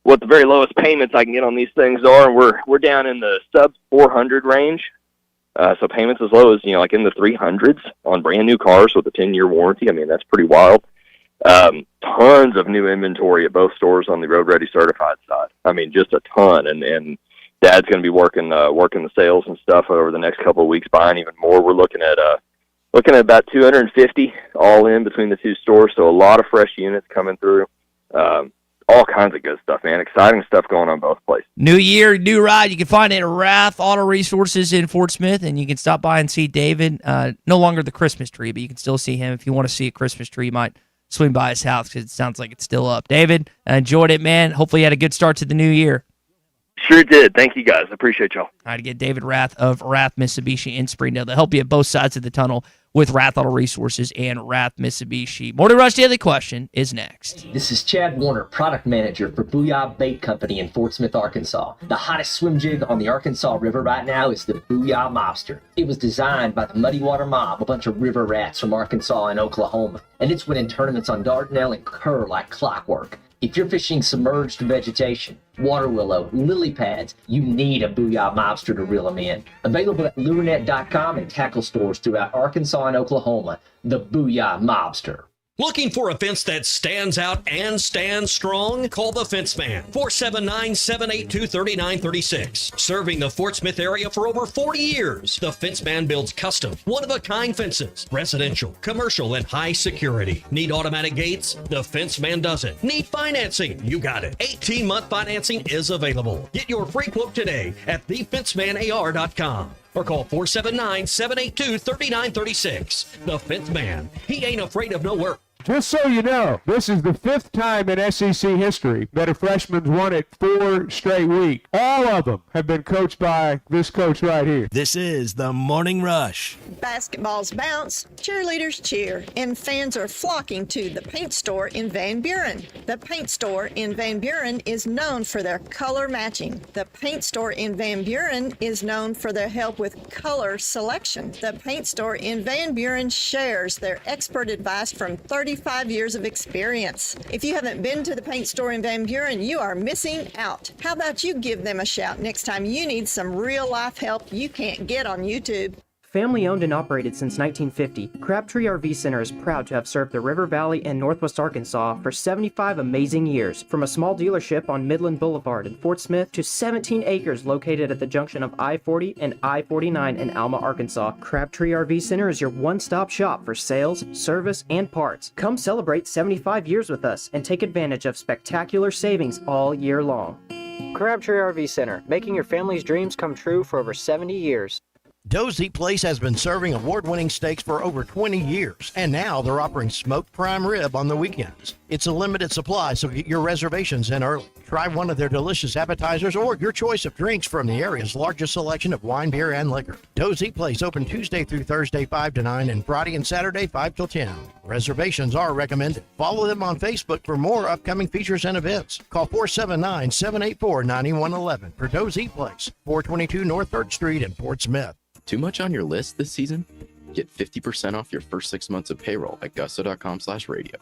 what the very lowest payments I can get on these things are, and we're down in the sub 400 range. So payments as low as, like in the 300s on brand new cars with a 10-year warranty. I mean, that's pretty wild. Tons of new inventory at both stores on the Road Ready certified side. I mean, just a ton. And Dad's going to be working the sales and stuff over the next couple of weeks, buying even more. We're looking at about 250 all in between the two stores. So a lot of fresh units coming through. All kinds of good stuff, man. Exciting stuff going on both places. New year, new ride. You can find it at Rath Auto Resources in Fort Smith, and you can stop by and see David. No longer the Christmas tree, but you can still see him. If you want to see a Christmas tree, you might swing by his house because it sounds like it's still up. David, I enjoyed it, man. Hopefully you had a good start to the new year. Sure did. Thank you, guys. I appreciate y'all. All right, to get David Rath of Rath Mitsubishi in Springdale. They'll help you at both sides of the tunnel with Rath Auto Resources and Rath Mitsubishi. Morning Rush Daily Question is next. This is Chad Warner, product manager for Booyah Bait Company in Fort Smith, Arkansas. The hottest swim jig on the Arkansas River right now is the Booyah Mobster. It was designed by the Muddy Water Mob, a bunch of river rats from Arkansas and Oklahoma, and it's winning tournaments on Dardanelle and Kerr like clockwork. If you're fishing submerged vegetation, water willow, lily pads, you need a Booyah Mobster to reel them in. Available at lurenet.com and tackle stores throughout Arkansas and Oklahoma, the Booyah Mobster. Looking for a fence that stands out and stands strong? Call the Fence Man, 479-782-3936. Serving the Fort Smith area for over 40 years, the Fence Man builds custom, one-of-a-kind fences, residential, commercial, and high security. Need automatic gates? The Fence Man does it. Need financing? You got it. 18-month financing is available. Get your free quote today at thefencemanar.com. Or call 479-782-3936. The Fence Man. He ain't afraid of no work. Just so you know, this is the 5th time in SEC history that a freshman's won it 4 straight weeks. All of them have been coached by this coach right here. This is the Morning Rush. Basketballs bounce, cheerleaders cheer, and fans are flocking to the paint store in Van Buren. The paint store in Van Buren is known for their color matching. The paint store in Van Buren is known for their help with color selection. The paint store in Van Buren shares their expert advice from 35 years of experience. If you haven't been to the paint store in Van Buren, you are missing out. How about you give them a shout next time you need some real-life help you can't get on YouTube? Family owned and operated since 1950, Crabtree RV Center is proud to have served the River Valley and Northwest Arkansas for 75 amazing years. From a small dealership on Midland Boulevard in Fort Smith to 17 acres located at the junction of I-40 and I-49 in Alma, Arkansas, Crabtree RV Center is your one-stop shop for sales, service, and parts. Come celebrate 75 years with us and take advantage of spectacular savings all year long. Crabtree RV Center, making your family's dreams come true for over 70 years. Doe's Eat Place has been serving award-winning steaks for over 20 years, and now they're offering smoked prime rib on the weekends. It's a limited supply, so get your reservations in early. Try one of their delicious appetizers or your choice of drinks from the area's largest selection of wine, beer, and liquor. Doe's Eat Place open Tuesday through Thursday 5 to 9 and Friday and Saturday 5 till 10. Reservations are recommended. Follow them on Facebook for more upcoming features and events. Call 479-784-9111 for Doe's Eat Place, 422 North 3rd Street in Fort Smith. Too much on your list this season? Get 50% off your first 6 months of payroll at gusto.com/radio.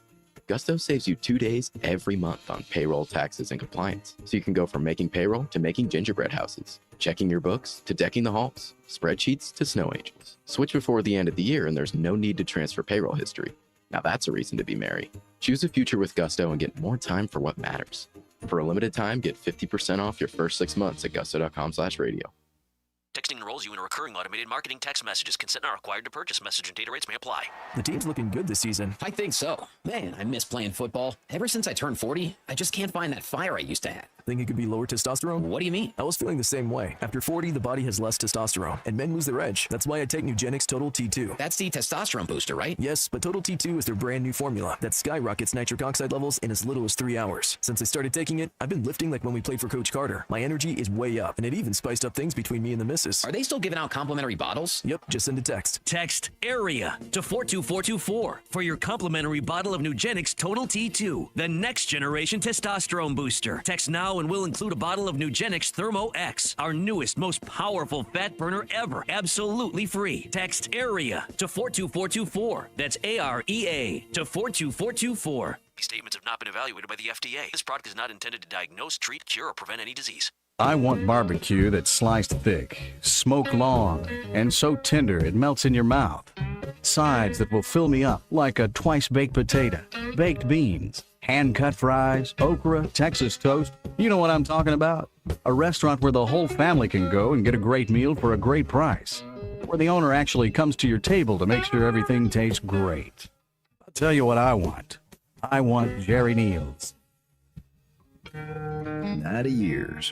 Gusto saves you 2 days every month on payroll, taxes, and compliance. So you can go from making payroll to making gingerbread houses, checking your books to decking the halls, spreadsheets to snow angels. Switch before the end of the year and there's no need to transfer payroll history. Now that's a reason to be merry. Choose a future with Gusto and get more time for what matters. For a limited time, get 50% off your first 6 months at gusto.com/radio. Texting enrolls you in a recurring automated marketing text messages. Consent not required to purchase. Message and data rates may apply. The team's looking good this season. I think so. Man, I miss playing football. Ever since I turned 40, I just can't find that fire I used to have. Think it could be lower testosterone? What do you mean? I was feeling the same way. After 40, the body has less testosterone, and men lose their edge. That's why I take Nugenix Total T2. That's the testosterone booster, right? Yes, but Total T2 is their brand new formula that skyrockets nitric oxide levels in as little as 3 hours. Since I started taking it, I've been lifting like when we played for Coach Carter. My energy is way up, and it even spiced up things between me and the missus. Genesis. Are they still giving out complimentary bottles? Yep, just send a text. Text AREA to 42424 for your complimentary bottle of Nugenix Total T2, the next generation testosterone booster. Text now and we'll include a bottle of Nugenix Thermo X, our newest, most powerful fat burner ever, absolutely free. Text AREA to 42424. That's AREA to 42424. These statements have not been evaluated by the FDA. This product is not intended to diagnose, treat, cure, or prevent any disease. I want barbecue that's sliced thick, smoked long, and so tender it melts in your mouth. Sides that will fill me up like a twice-baked potato, baked beans, hand-cut fries, okra, Texas toast. You know what I'm talking about? A restaurant where the whole family can go and get a great meal for a great price. Where the owner actually comes to your table to make sure everything tastes great. I'll tell you what I want. I want Jerry Neal's. 90 years.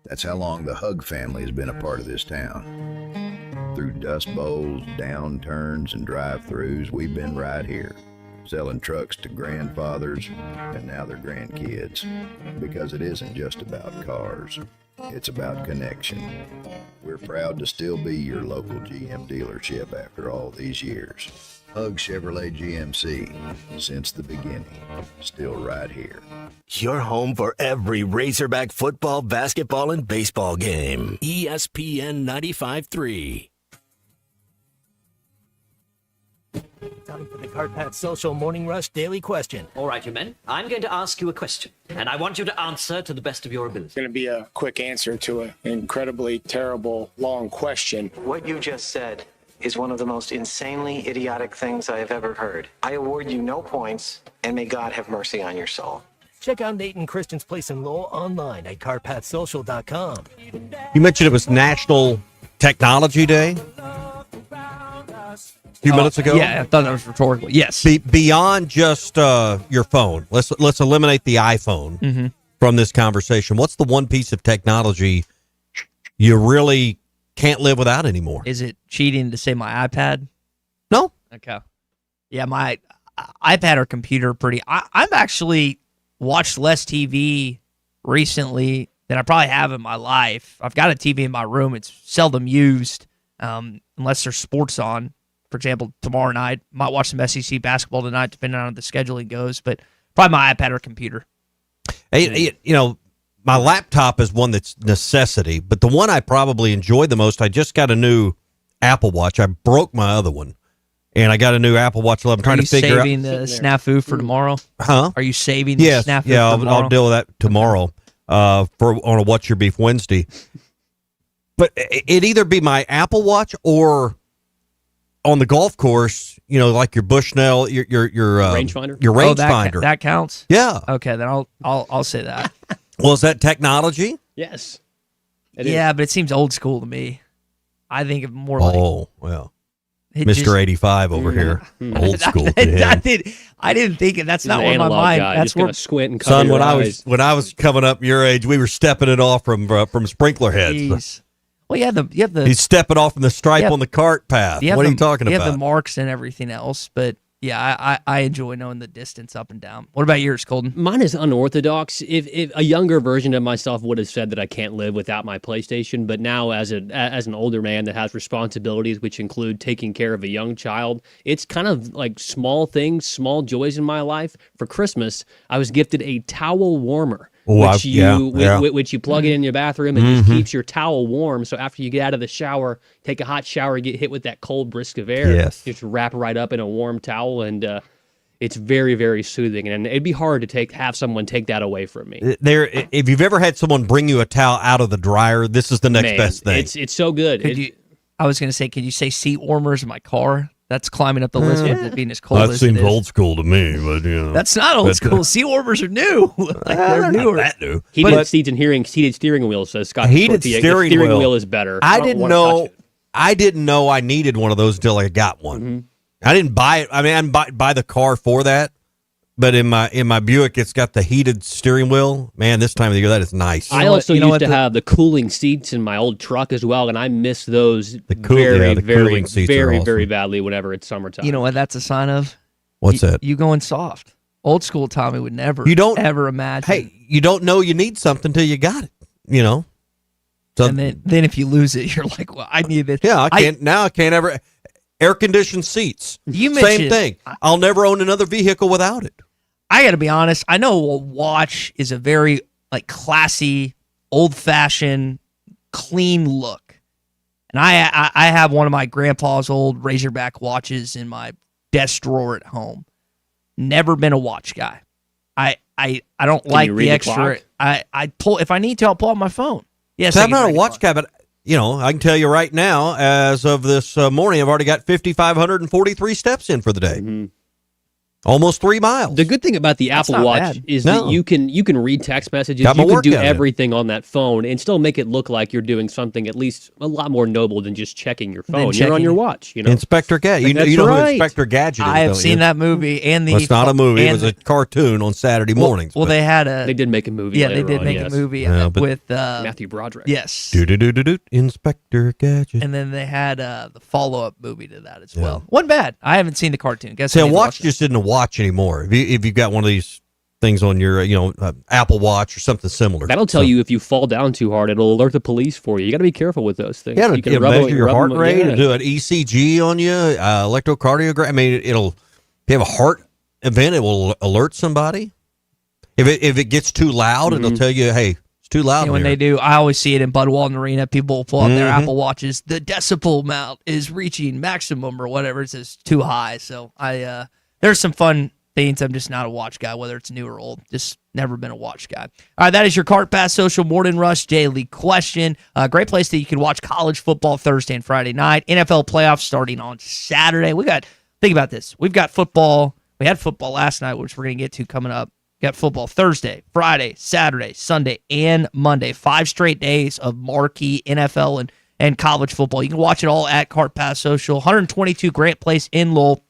That's how long the Hug family has been a part of this town. Through dust bowls, downturns, and drive-thrus, we've been right here, selling trucks to grandfathers and now their grandkids. Because it isn't just about cars. It's about connection. We're proud to still be your local GM dealership after all these years. Hug Chevrolet GMC, since the beginning, still right here. Your home for every Razorback football, basketball, and baseball game. ESPN 95.3. Time for the Carpat Social Morning Rush Daily Question. All right, you men. I'm going to ask you a question, and I want you to answer to the best of your ability. It's going to be a quick answer to an incredibly terrible, long question. What you just said is one of the most insanely idiotic things I have ever heard. I award you no points, and may God have mercy on your soul. Check out Nate and Christian's Place in Lowell online at carpatsocial.com. You mentioned it was National Technology Day a few minutes ago. Yeah, I thought that was rhetorical. Yes. Beyond just your phone, let's eliminate the iPhone from this conversation. What's the one piece of technology you really can't live without anymore? Is it cheating to say my iPad? No. Okay. Yeah, my iPad or computer I've actually watched less TV recently than I probably have in my life. I've got a TV in my room. It's seldom used unless there's sports on. For example, tomorrow night, might watch some SEC basketball tonight, depending on how the scheduling goes, but probably my iPad or computer. Hey, my laptop is one that's necessity, but the one I probably enjoy the most, I just got a new Apple Watch. I broke my other one, and I got a new Apple Watch 11. I'm trying to figure out. Are you saving the snafu for tomorrow? Huh? Are you saving the snafu for tomorrow? I'll deal with that tomorrow on a What's Your Beef Wednesday. But it'd either be my Apple Watch or on the golf course, like your Bushnell, your rangefinder. Your rangefinder. That counts? Yeah. Okay, then I'll say that. Well, is that technology? Yes. Yeah, but it seems old school to me. I think of more like. Oh, well. Mr. 85 over here. Old school. I didn't think it. That's not what my mind. Guy. That's where squint and cover son, your eyes. when I was coming up your age, we were stepping it off from sprinkler heads. Jeez. Well, you have the. He's stepping off from the stripe on the cart path. What are you talking about? You have the marks and everything else, but yeah, I enjoy knowing the distance up and down. What about yours, Colton? Mine is unorthodox. If a younger version of myself would have said that I can't live without my PlayStation, but now as an older man that has responsibilities, which include taking care of a young child, it's kind of like small things, small joys in my life. For Christmas, I was gifted a towel warmer. Which you plug it in your bathroom and just keeps your towel warm. So after you get out of the shower, take a hot shower, get hit with that cold brisk of air. Yes. Just wrap right up in a warm towel, and it's very, very soothing. And it'd be hard to have someone take that away from me. If you've ever had someone bring you a towel out of the dryer, this is the next best thing. It's so good. I was going to say, could you say seat warmers in my car? That's climbing up the list with it being as cold as it is. That seems old school to me, but That's not old school. Seat warmers are new. They're newer. Not that new. Heated seats and heated steering wheel, says Scott. Heated steering wheel is better. I didn't know I needed one of those until I got one. I didn't buy it. I mean, I didn't buy the car for that. But in my Buick, it's got the heated steering wheel. Man, this time of the year, that is nice. I also used to have the cooling seats in my old truck as well, and I miss those very badly whenever it's summertime. You know what that's a sign of? What's that? You going soft. Old school Tommy would never ever imagine. Hey, you don't know you need something till you got it, So, and then if you lose it, you're like, well, I need this. Yeah, I can't ever. Air conditioned seats. You Same mentioned- thing. I'll never own another vehicle without it. I got to be honest. I know a watch is a very like classy, old-fashioned, clean look, and I have one of my grandpa's old Razorback watches in my desk drawer at home. Never been a watch guy. I don't Can like you the read the extra. clock? I pull if I need to. I'll pull out my phone. Yes, So I I'm can not a read watch guy, but I can tell you right now, as of this morning, I've already got 5,543 steps in for the day. Almost 3 miles. The good thing about the That's Apple not Watch bad. is No. that you can read text messages. Got my You can do workout in. everything on that phone and still make it look like you're doing something at least a lot more noble than just checking your phone. You're on checking- your watch. You know, Inspector Gadget. That's You know who right. Inspector Gadget is, I have don't seen you? that movie and the. Well, it's not a movie. It and was a cartoon on Saturday mornings. Well, but- they had a. they did make a movie. Yeah, later they did on, make yes. a movie Yeah, but- with Matthew Broderick. Yes, Do-do-do-do-do, Inspector Gadget. and then they had the follow-up movie to that as well. Wasn't bad. I haven't seen the cartoon. Guess See, I a need to watch watch just isn't a watch anymore. If you've got one of these things on your, Apple Watch or something similar. That'll tell you if you fall down too hard. It'll alert the police for you. You got to be careful with those things. Yeah, you can it'll rub measure your rub heart them- rate, yeah. it'll do an ECG on you, electrocardiogram. I mean, if you have a heart event, it will alert somebody. If it gets too loud, it'll tell you, hey, it's too loud. And when in they here. do, I always see it in Bud Walton Arena. People will pull up their Mhm. Apple Watches. The decibel amount is reaching maximum or whatever. It says too high. So there's some fun things. I'm just not a watch guy, whether it's new or old. Just never been a watch guy. All right, that is your Cart Pass Social Morning Rush Daily Question. Great place that you can watch college football Thursday and Friday night. NFL playoffs starting on Saturday. Think about this. We've got football. We had football last night, which we're going to get to coming up. Got football Thursday, Friday, Saturday, Sunday, and Monday. 5 straight days of marquee NFL and college football. You can watch it all at Cart Pass Social. 122 Grant Place in Lowell,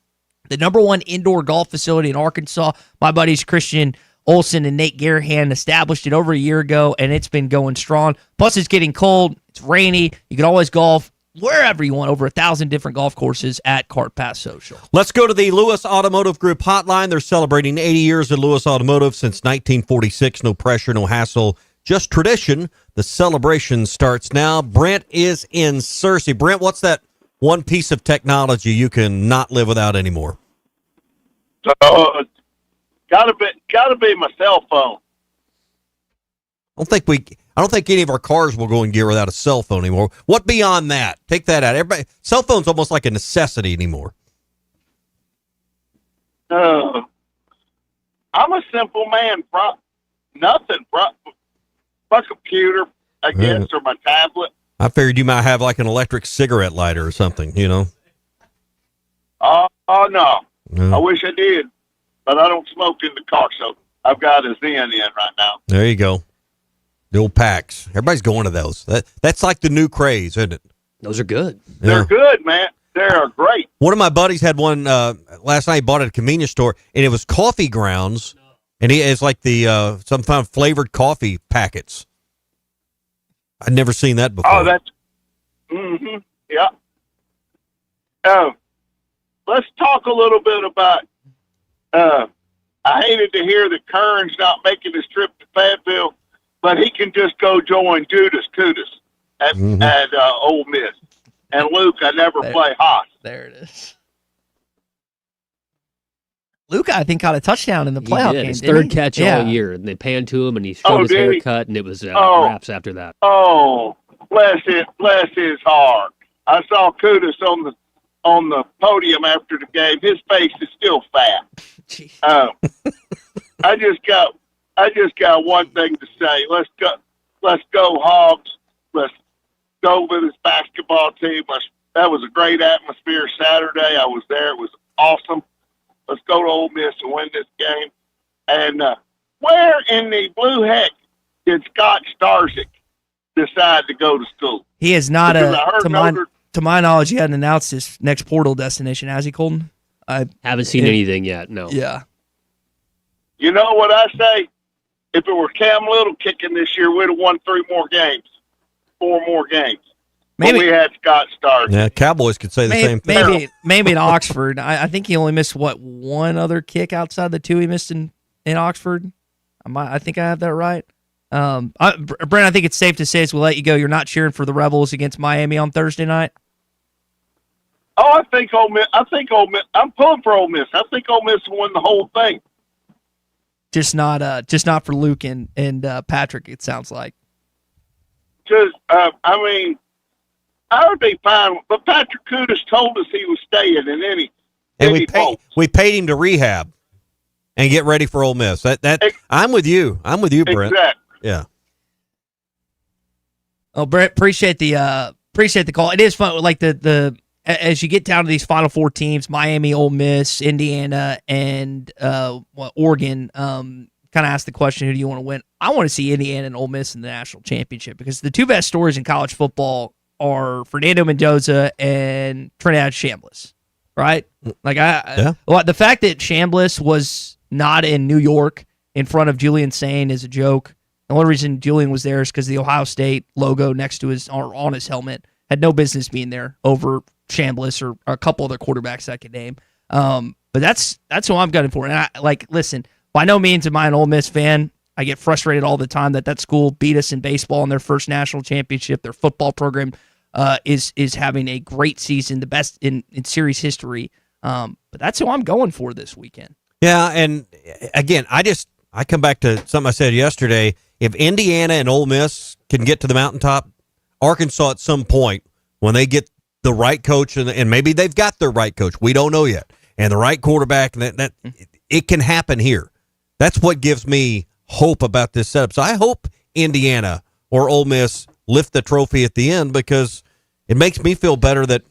the #1 indoor golf facility in Arkansas. My buddies Christian Olson and Nate Garahan established it over a year ago, and it's been going strong. Plus, it's getting cold. It's rainy. You can always golf wherever you want, over 1,000 different golf courses at Cart Pass Social. Let's go to the Lewis Automotive Group hotline. They're celebrating 80 years at Lewis Automotive since 1946. No pressure, no hassle, just tradition. The celebration starts now. Brent is in Searcy. Brent, what's that one piece of technology you can not live without anymore? So, gotta be my cell phone. I don't think any of our cars will go in gear without a cell phone anymore. What beyond that? Take that out. Everybody, cell phone's almost like a necessity anymore. I'm a simple man. Nothing. My computer, I guess, or my tablet. I figured you might have like an electric cigarette lighter or something, Oh no. No. I wish I did, but I don't smoke in the car, so I've got a Zen in right now. There you go. The old packs. Everybody's going to those. That's like the new craze, isn't it? Those are good. They're good, man. They are great. One of my buddies had one last night. He bought it at a convenience store, and it was coffee grounds, and it's like the some kind of flavored coffee packets. I'd never seen that before. Oh, that's. Yeah. Oh, let's talk a little bit about. I hated to hear that Kern's not making his trip to Fayetteville, but he can just go join Judas Cootis at Ole Miss. And Luke, I never play Haas. There it is. Luke, I think, got a touchdown in the playoff game. His didn't third he? catch Yeah. all year, and they panned to him, and he showed his did he? haircut, and it was wraps after that. Oh, bless his heart. I saw Cootis on the podium after the game. His face is still fat. I just got one thing to say. Let's go Hogs. Let's go with his basketball team. That was a great atmosphere Saturday. I was there. It was awesome. Let's go to Ole Miss and win this game. And where in the blue heck did Scott Starzik decide to go to school? He is not Because I heard to my knowledge, he hadn't announced his next portal destination, has he, Colton? I haven't seen anything yet. No. Yeah. You know what I say? If it were Cam Little kicking this year, we'd have won 4 more games. Maybe we had Scott Starzik. Yeah, Cowboys could say the same thing. Maybe in Oxford. I think he only missed one other kick outside the 2 he missed in Oxford. I think I have that right. Brent, I think it's safe to say as we let you go, you're not cheering for the Rebels against Miami on Thursday night? Oh, I think Ole Miss. I'm pulling for Ole Miss. I think Ole Miss will win the whole thing. Just not for Luke and Patrick, it sounds like. I would be fine. But Patrick Kudas told us he was staying, and then we paid him to rehab and get ready for Ole Miss. I'm with you. I'm with you, Brent. Exactly. Yeah. Oh, Brent, appreciate the call. It is fun, like the as you get down to these Final Four teams, Miami, Ole Miss, Indiana, and Oregon. Kind of ask the question, who do you want to win? I want to see Indiana and Ole Miss in the national championship because the two best stories in college football are Fernando Mendoza and Trinidad Chambliss, right? Like the fact that Chambliss was not in New York in front of Julian Sain is a joke. The only reason Julian was there is because the Ohio State logo next to his or on his helmet had no business being there over Chambliss or a couple other quarterbacks I could name. But that's who I'm gunning for. And listen, by no means am I an Ole Miss fan. I get frustrated all the time that school beat us in baseball in their first national championship. Their football program is having a great season, the best in series history. But that's who I'm going for this weekend. Yeah, and again, I come back to something I said yesterday. If Indiana and Ole Miss can get to the mountaintop, Arkansas at some point, when they get the right coach, and maybe they've got their right coach, we don't know yet, and the right quarterback, that it can happen here. That's what gives me hope about this setup. So I hope Indiana or Ole Miss lift the trophy at the end because it makes me feel better that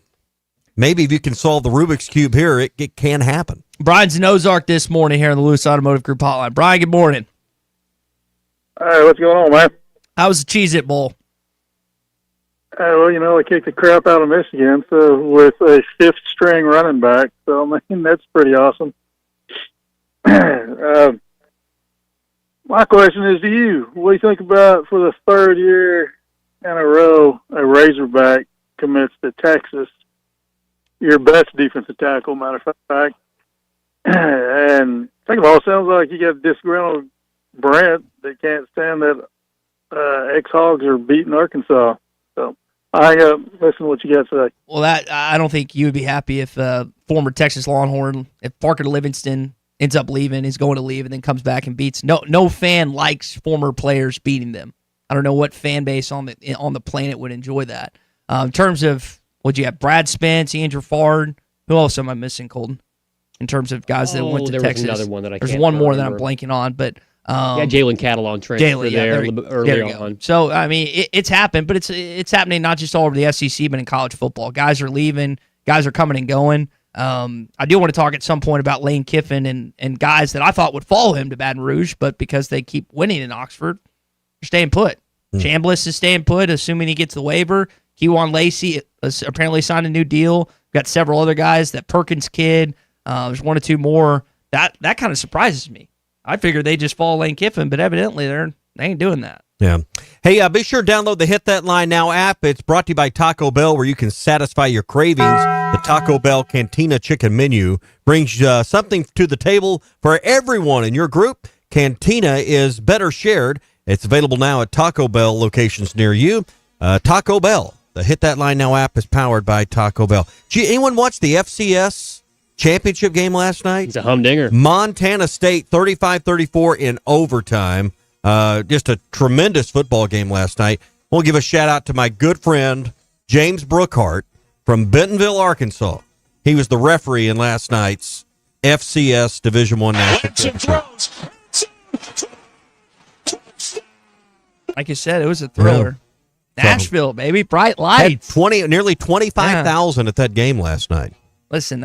maybe if you can solve the Rubik's Cube here, it can happen. Brian's in Ozark this morning here on the Lewis Automotive Group hotline. Brian, good morning. Hey, what's going on, man? How was the Cheez-It Bowl? Well, they kicked the crap out of Michigan, so with a fifth-string running back. So, I mean, that's pretty awesome. My question is to you. What do you think about, for the third year in a row, a Razorback commits to Texas, your best defensive tackle, matter of fact? And second of all, it sounds like you got a disgruntled Brent that can't stand that ex-Hogs are beating Arkansas. So I listen to what you got to say. Well, I don't think you would be happy if former Texas Longhorn, if Parker Livingston ends up leaving, is going to leave, and then comes back and beats. No fan likes former players beating them. I don't know what fan base on the planet would enjoy that. In terms of what you have, Brad Spence, Andrew Fard. Who else am I missing, Colton? In terms of guys that went to there Texas, was another one that I there's can't one more remember. that I'm blanking on, but Jalen Catalon transferred early on. So I mean, it's happened, but it's happening not just all over the SEC, but in college football. Guys are leaving, guys are coming and going. I do want to talk at some point about Lane Kiffin and guys that I thought would follow him to Baton Rouge, but because they keep winning in Oxford, they're staying put. Chambliss is staying put, assuming he gets the waiver. Kewan Lacey apparently signed a new deal. We've got several other guys. That Perkins kid. There's one or two more. That kind of surprises me. I figured they just follow Lane Kiffin, but evidently they ain't doing that. Yeah. Hey, be sure to download the Hit That Line Now app. It's brought to you by Taco Bell, where you can satisfy your cravings. The Taco Bell Cantina Chicken Menu brings something to the table for everyone in your group. Cantina is better shared. It's available now at Taco Bell locations near you. Taco Bell. The Hit That Line Now app is powered by Taco Bell. Did anyone watch the FCS championship game last night? It's a humdinger. Montana State 35-34 in overtime. Just a tremendous football game last night. We'll give a shout out to my good friend James Brookhart from Bentonville, Arkansas. He was the referee in last night's FCS Division I national championship. Like you said, it was a thriller. Yeah. Nashville, baby, bright lights. Nearly 25,000 at that game last night. Listen,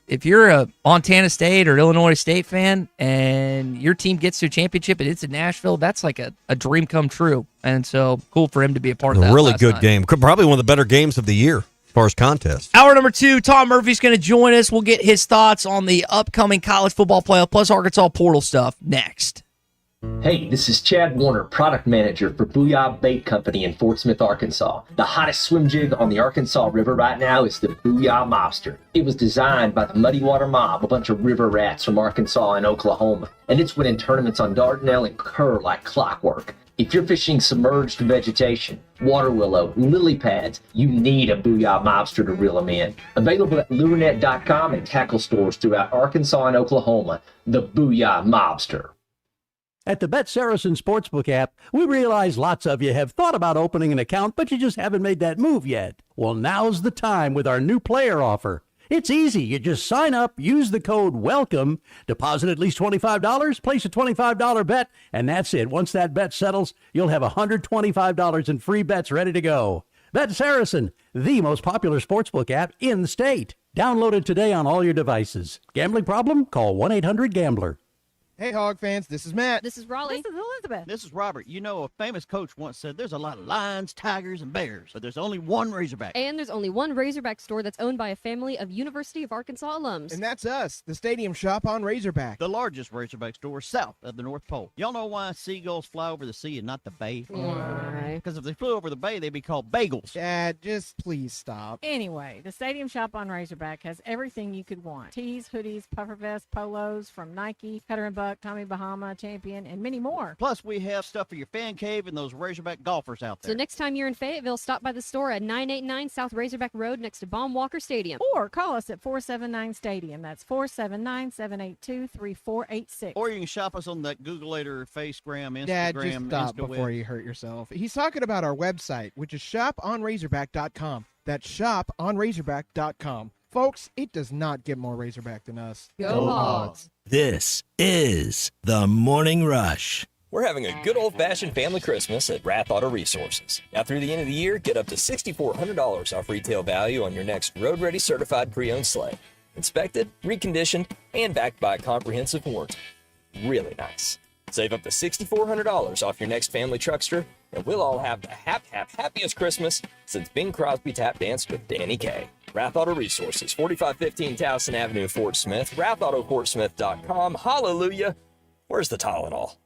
if you're a Montana State or Illinois State fan and your team gets to a championship and it's in Nashville, that's like a dream come true. And so cool for him to be a part of that. A really good night. game. Probably one of the better games of the year as far as contests. Hour number 2, Tom Murphy's going to join us. We'll get his thoughts on the upcoming college football playoff plus Arkansas portal stuff next. Hey, this is Chad Warner, product manager for Booyah Bait Company in Fort Smith, Arkansas. The hottest swim jig on the Arkansas River right now is the Booyah Mobster. It was designed by the Muddy Water Mob, a bunch of river rats from Arkansas and Oklahoma, and it's winning tournaments on Dardanelle and Kerr like clockwork. If you're fishing submerged vegetation, water willow, lily pads, you need a Booyah Mobster to reel them in. Available at lurenet.com and tackle stores throughout Arkansas and Oklahoma, the Booyah Mobster. At the Bet Saracen Sportsbook app, we realize lots of you have thought about opening an account, but you just haven't made that move yet. Well, now's the time with our new player offer. It's easy. You just sign up, use the code WELCOME, deposit at least $25, place a $25 bet, and that's it. Once that bet settles, you'll have $125 in free bets ready to go. Bet Saracen, the most popular sportsbook app in the state. Download it today on all your devices. Gambling problem? Call 1-800-GAMBLER. Hey, Hog fans, this is Matt. This is Raleigh. This is Elizabeth. This is Robert. You know, a famous coach once said there's a lot of lions, tigers, and bears, but there's only one Razorback. And there's only one Razorback store that's owned by a family of University of Arkansas alums. And that's us, the Stadium Shop on Razorback. The largest Razorback store south of the North Pole. Y'all know why seagulls fly over the sea and not the bay? Why? Because if they flew over the bay, they'd be called bagels. Dad, just please stop. Anyway, the Stadium Shop on Razorback has everything you could want. Tees, hoodies, puffer vests, polos from Nike, Cutter and Buck, Tommy Bahama, Champion, and many more. Plus, we have stuff for your fan cave and those Razorback golfers out there. So next time you're in Fayetteville, stop by the store at 989 South Razorback Road next to Baum Walker Stadium. Or call us at 479-STADIUM. That's 479-782-3486. Or you can shop us on that Googleator, Facegram, Instagram, Dad, just stop InstaWeb. before you hurt yourself. He's talking about our website, which is shoponrazorback.com. That's shoponrazorback.com. Folks, it does not get more Razorback than us. Go Hogs! This is the Morning Rush. We're having a good old-fashioned family Christmas at Rath Auto Resources. Now through the end of the year, get up to $6,400 off retail value on your next road-ready certified pre-owned sleigh. Inspected, reconditioned, and backed by a comprehensive warranty. Really nice. Save up to $6,400 off your next family truckster, and we'll all have the happiest Christmas since Bing Crosby tap danced with Danny Kaye. Rath Auto Resources, 4515 Towson Avenue, Fort Smith, rathautofortsmith.com. Hallelujah! Where's the Tylenol?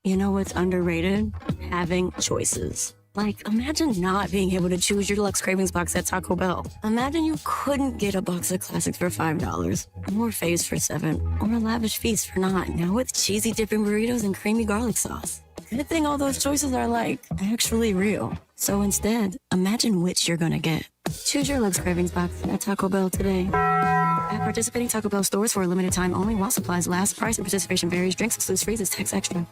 You know what's underrated? Having choices. Like, imagine not being able to choose your deluxe cravings box at Taco Bell. Imagine you couldn't get a box of classics for $5, more faves for $7, or a lavish feast for $9. Now with cheesy dipping burritos and creamy garlic sauce. Good thing all those choices are, like, actually real. So instead, imagine which you're gonna get. Choose your Lux Cravings box at Taco Bell today. At participating Taco Bell stores for a limited time only while supplies last. Price and participation varies. Drinks excludes freezes. Tax extra.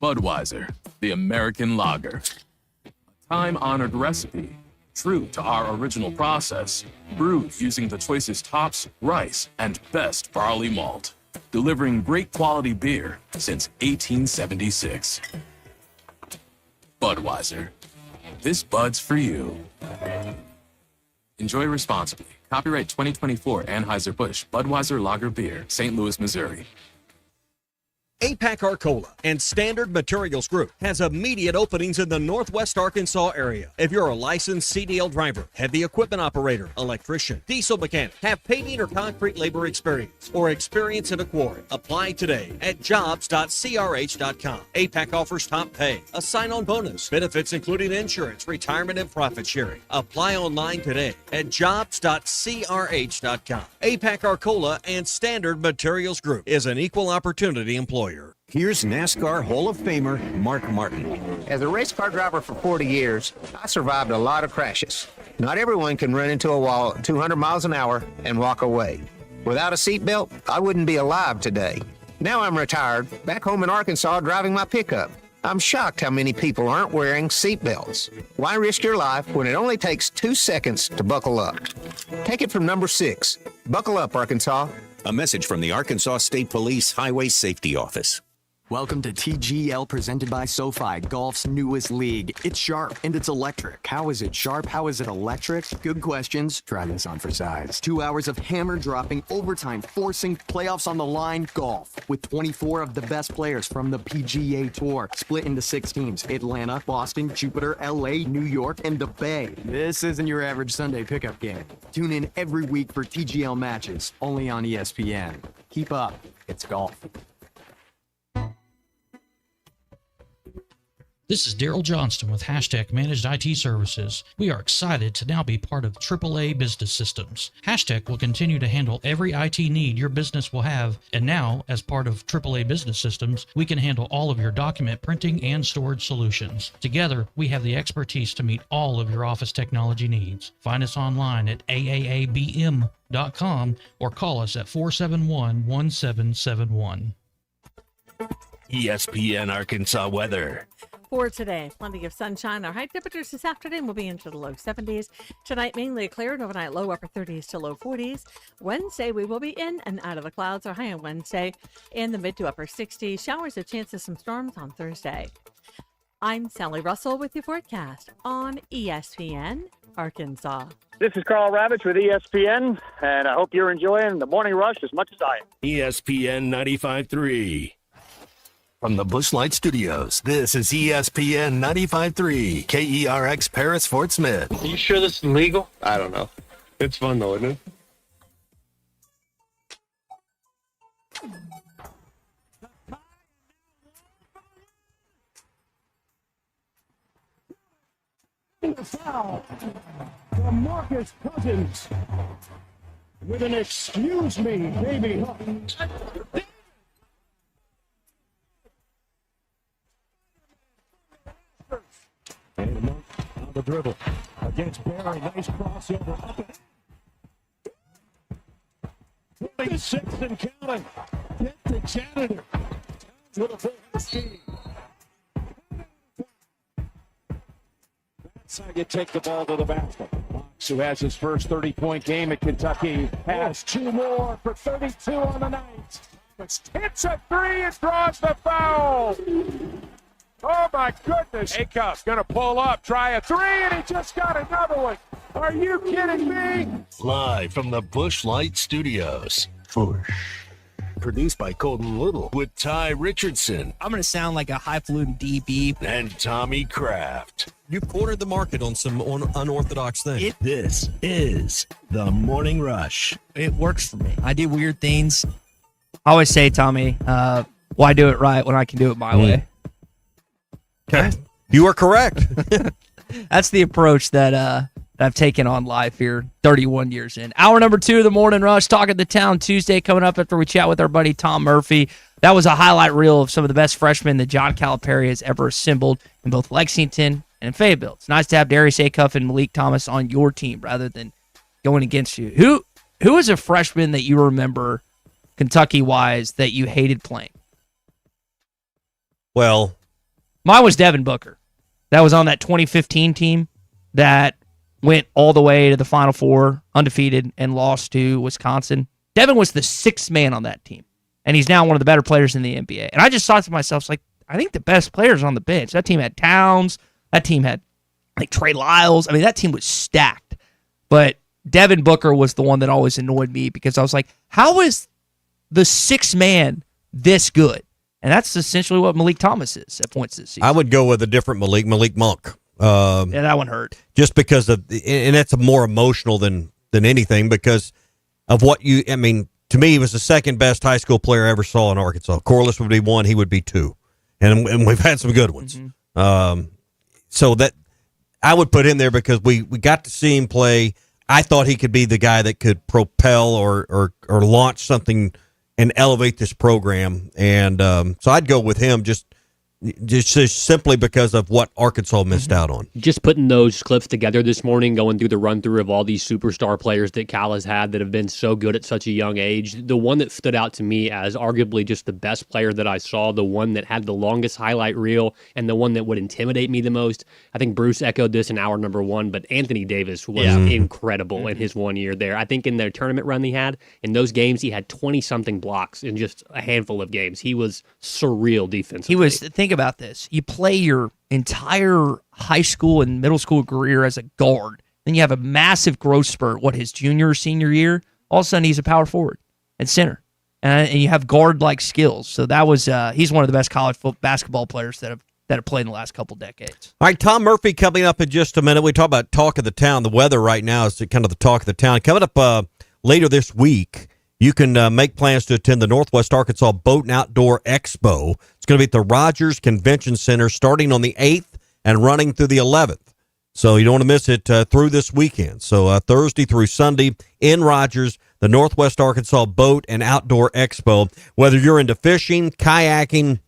Budweiser, the American lager. A time-honored recipe, true to our original process, brewed using the choicest hops, rice, and best barley malt, delivering great quality beer since 1876. Budweiser. This Bud's for you. Enjoy responsibly. Copyright 2024 Anheuser-Busch Budweiser Lager Beer, St. Louis, Missouri. APAC Arcola and Standard Materials Group has immediate openings in the Northwest Arkansas area. If you're a licensed CDL driver, heavy equipment operator, electrician, diesel mechanic, have paving or concrete labor experience, or experience in a quarry, apply today at jobs.crh.com. APAC offers top pay, a sign-on bonus, benefits including insurance, retirement, and profit sharing. Apply online today at jobs.crh.com. APAC Arcola and Standard Materials Group is an equal opportunity employer. Here's NASCAR Hall of Famer Mark Martin. As a race car driver for 40 years, I survived a lot of crashes. Not everyone can run into a wall at 200 miles an hour and walk away. Without a seatbelt, I wouldn't be alive today. Now I'm retired, back home in Arkansas driving my pickup. I'm shocked how many people aren't wearing seatbelts. Why risk your life when it only takes 2 seconds to buckle up? Take it from number 6. Buckle up, Arkansas. A message from the Arkansas State Police Highway Safety Office. Welcome to TGL, presented by SoFi, golf's newest league. It's sharp and it's electric. How is it sharp? How is it electric? Good questions. Try this on for size. 2 hours of hammer dropping, overtime, forcing, playoffs on the line, golf. With 24 of the best players from the PGA Tour. Split into 6 teams. Atlanta, Boston, Jupiter, LA, New York, and the Bay. This isn't your average Sunday pickup game. Tune in every week for TGL matches, only on ESPN. Keep up. It's golf. This is Daryl Johnston with Hashtag Managed IT Services. We are excited to now be part of AAA Business Systems. Hashtag will continue to handle every IT need your business will have, and now, as part of AAA Business Systems, we can handle all of your document printing and storage solutions. Together, we have the expertise to meet all of your office technology needs. Find us online at aaabm.com or call us at 471-1771. ESPN Arkansas weather. For today, plenty of sunshine. Our high temperatures this afternoon will be into the low 70s. Tonight, mainly clear and overnight low upper 30s to low 40s. Wednesday, we will be in and out of the clouds. Our high on Wednesday in the mid to upper 60s. Showers, a chance of some storms on Thursday. I'm Sally Russell with your forecast on ESPN Arkansas. This is Carl Ravitch with ESPN, and I hope you're enjoying the morning rush as much as I am. ESPN 95.3. From the Bushlight Studios, this is ESPN 95.3, KERX Paris, Fort Smith. Are you sure this is legal? I don't know. It's fun though, isn't it? The foul from Marcus Cousins with an excuse me, baby. On the dribble against Barry. Nice crossover. Up and 26 and counting. Get the janitor. With a full speed. That's how you take the ball to the basket. Fox, who has his first 30-point game at Kentucky, has two more for 32 on the night. Hits a three and draws the foul. Oh, my goodness. Acuff going to pull up, try a three, and he just got another one. Are you kidding me? Live from the Bushlight Studios. Produced by Colton Little with Ty Richardson. I'm going to sound like a highfalutin DB. And Tommy Kraft. You've cornered the market on some unorthodox things. This is the Morning Rush. It works for me. I do weird things. I always say, Tommy, why do it right when I can do it my way? Okay. You are correct. That's the approach that I've taken on life here 31 years in. Hour number 2 of the Morning Rush, Talking the Town Tuesday coming up after we chat with our buddy Tom Murphy. That was a highlight reel of some of the best freshmen that John Calipari has ever assembled in both Lexington and in Fayetteville. It's nice to have Darius Acuff and Malik Thomas on your team rather than going against you. Who is a freshman that you remember Kentucky-wise that you hated playing? Well, mine was Devin Booker. That was on that 2015 team that went all the way to the Final Four, undefeated, and lost to Wisconsin. Devin was the 6th man on that team, and he's now one of the better players in the NBA. And I just thought to myself, like, I think the best players on the bench. That team had Towns. That team had, like, Trey Lyles. I mean, that team was stacked. But Devin Booker was the one that always annoyed me because I was like, how is the 6th man this good? And that's essentially what Malik Thomas is at points this season. I would go with a different Malik Monk. Yeah, that one hurt. Just because of, and that's more emotional than anything because of what to me, he was the second best high school player I ever saw in Arkansas. Corliss would be 1, he would be 2. And we've had some good ones. Mm-hmm. So that I would put him there because we got to see him play. I thought he could be the guy that could propel or launch something and elevate this program. And so I'd go with him just simply because of what Arkansas missed out on. Just putting those clips together this morning, going through the run-through of all these superstar players that Cal has had that have been so good at such a young age, the one that stood out to me as arguably just the best player that I saw, the one that had the longest highlight reel, and the one that would intimidate me the most, I think Bruce echoed this in hour number 1, but Anthony Davis was incredible in his 1 year there. I think in their tournament run he had, in those games, he had 20-something blocks in just a handful of games. He was surreal defensively. Think about this. You play your entire high school and middle school career as a guard. Then you have a massive growth spurt, his junior or senior year. All of a sudden, he's a power forward and center. And you have guard-like skills. So that was he's one of the best college basketball players that have played in the last couple decades. All right, Tom Murphy coming up in just a minute. We talk about talk of the town. The weather right now is kind of the talk of the town. Coming up later this week you can make plans to attend the Northwest Arkansas Boat and Outdoor Expo. It's going to be at the Rogers Convention Center starting on the 8th and running through the 11th. So you don't want to miss it through this weekend. So Thursday through Sunday in Rogers, the Northwest Arkansas Boat and Outdoor Expo. Whether you're into fishing, kayaking,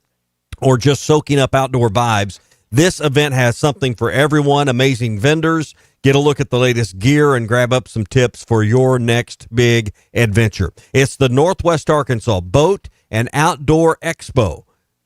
or just soaking up outdoor vibes, this event has something for everyone. Amazing vendors. Get a look at the latest gear and grab up some tips for your next big adventure. It's the Northwest Arkansas Boat and Outdoor Expo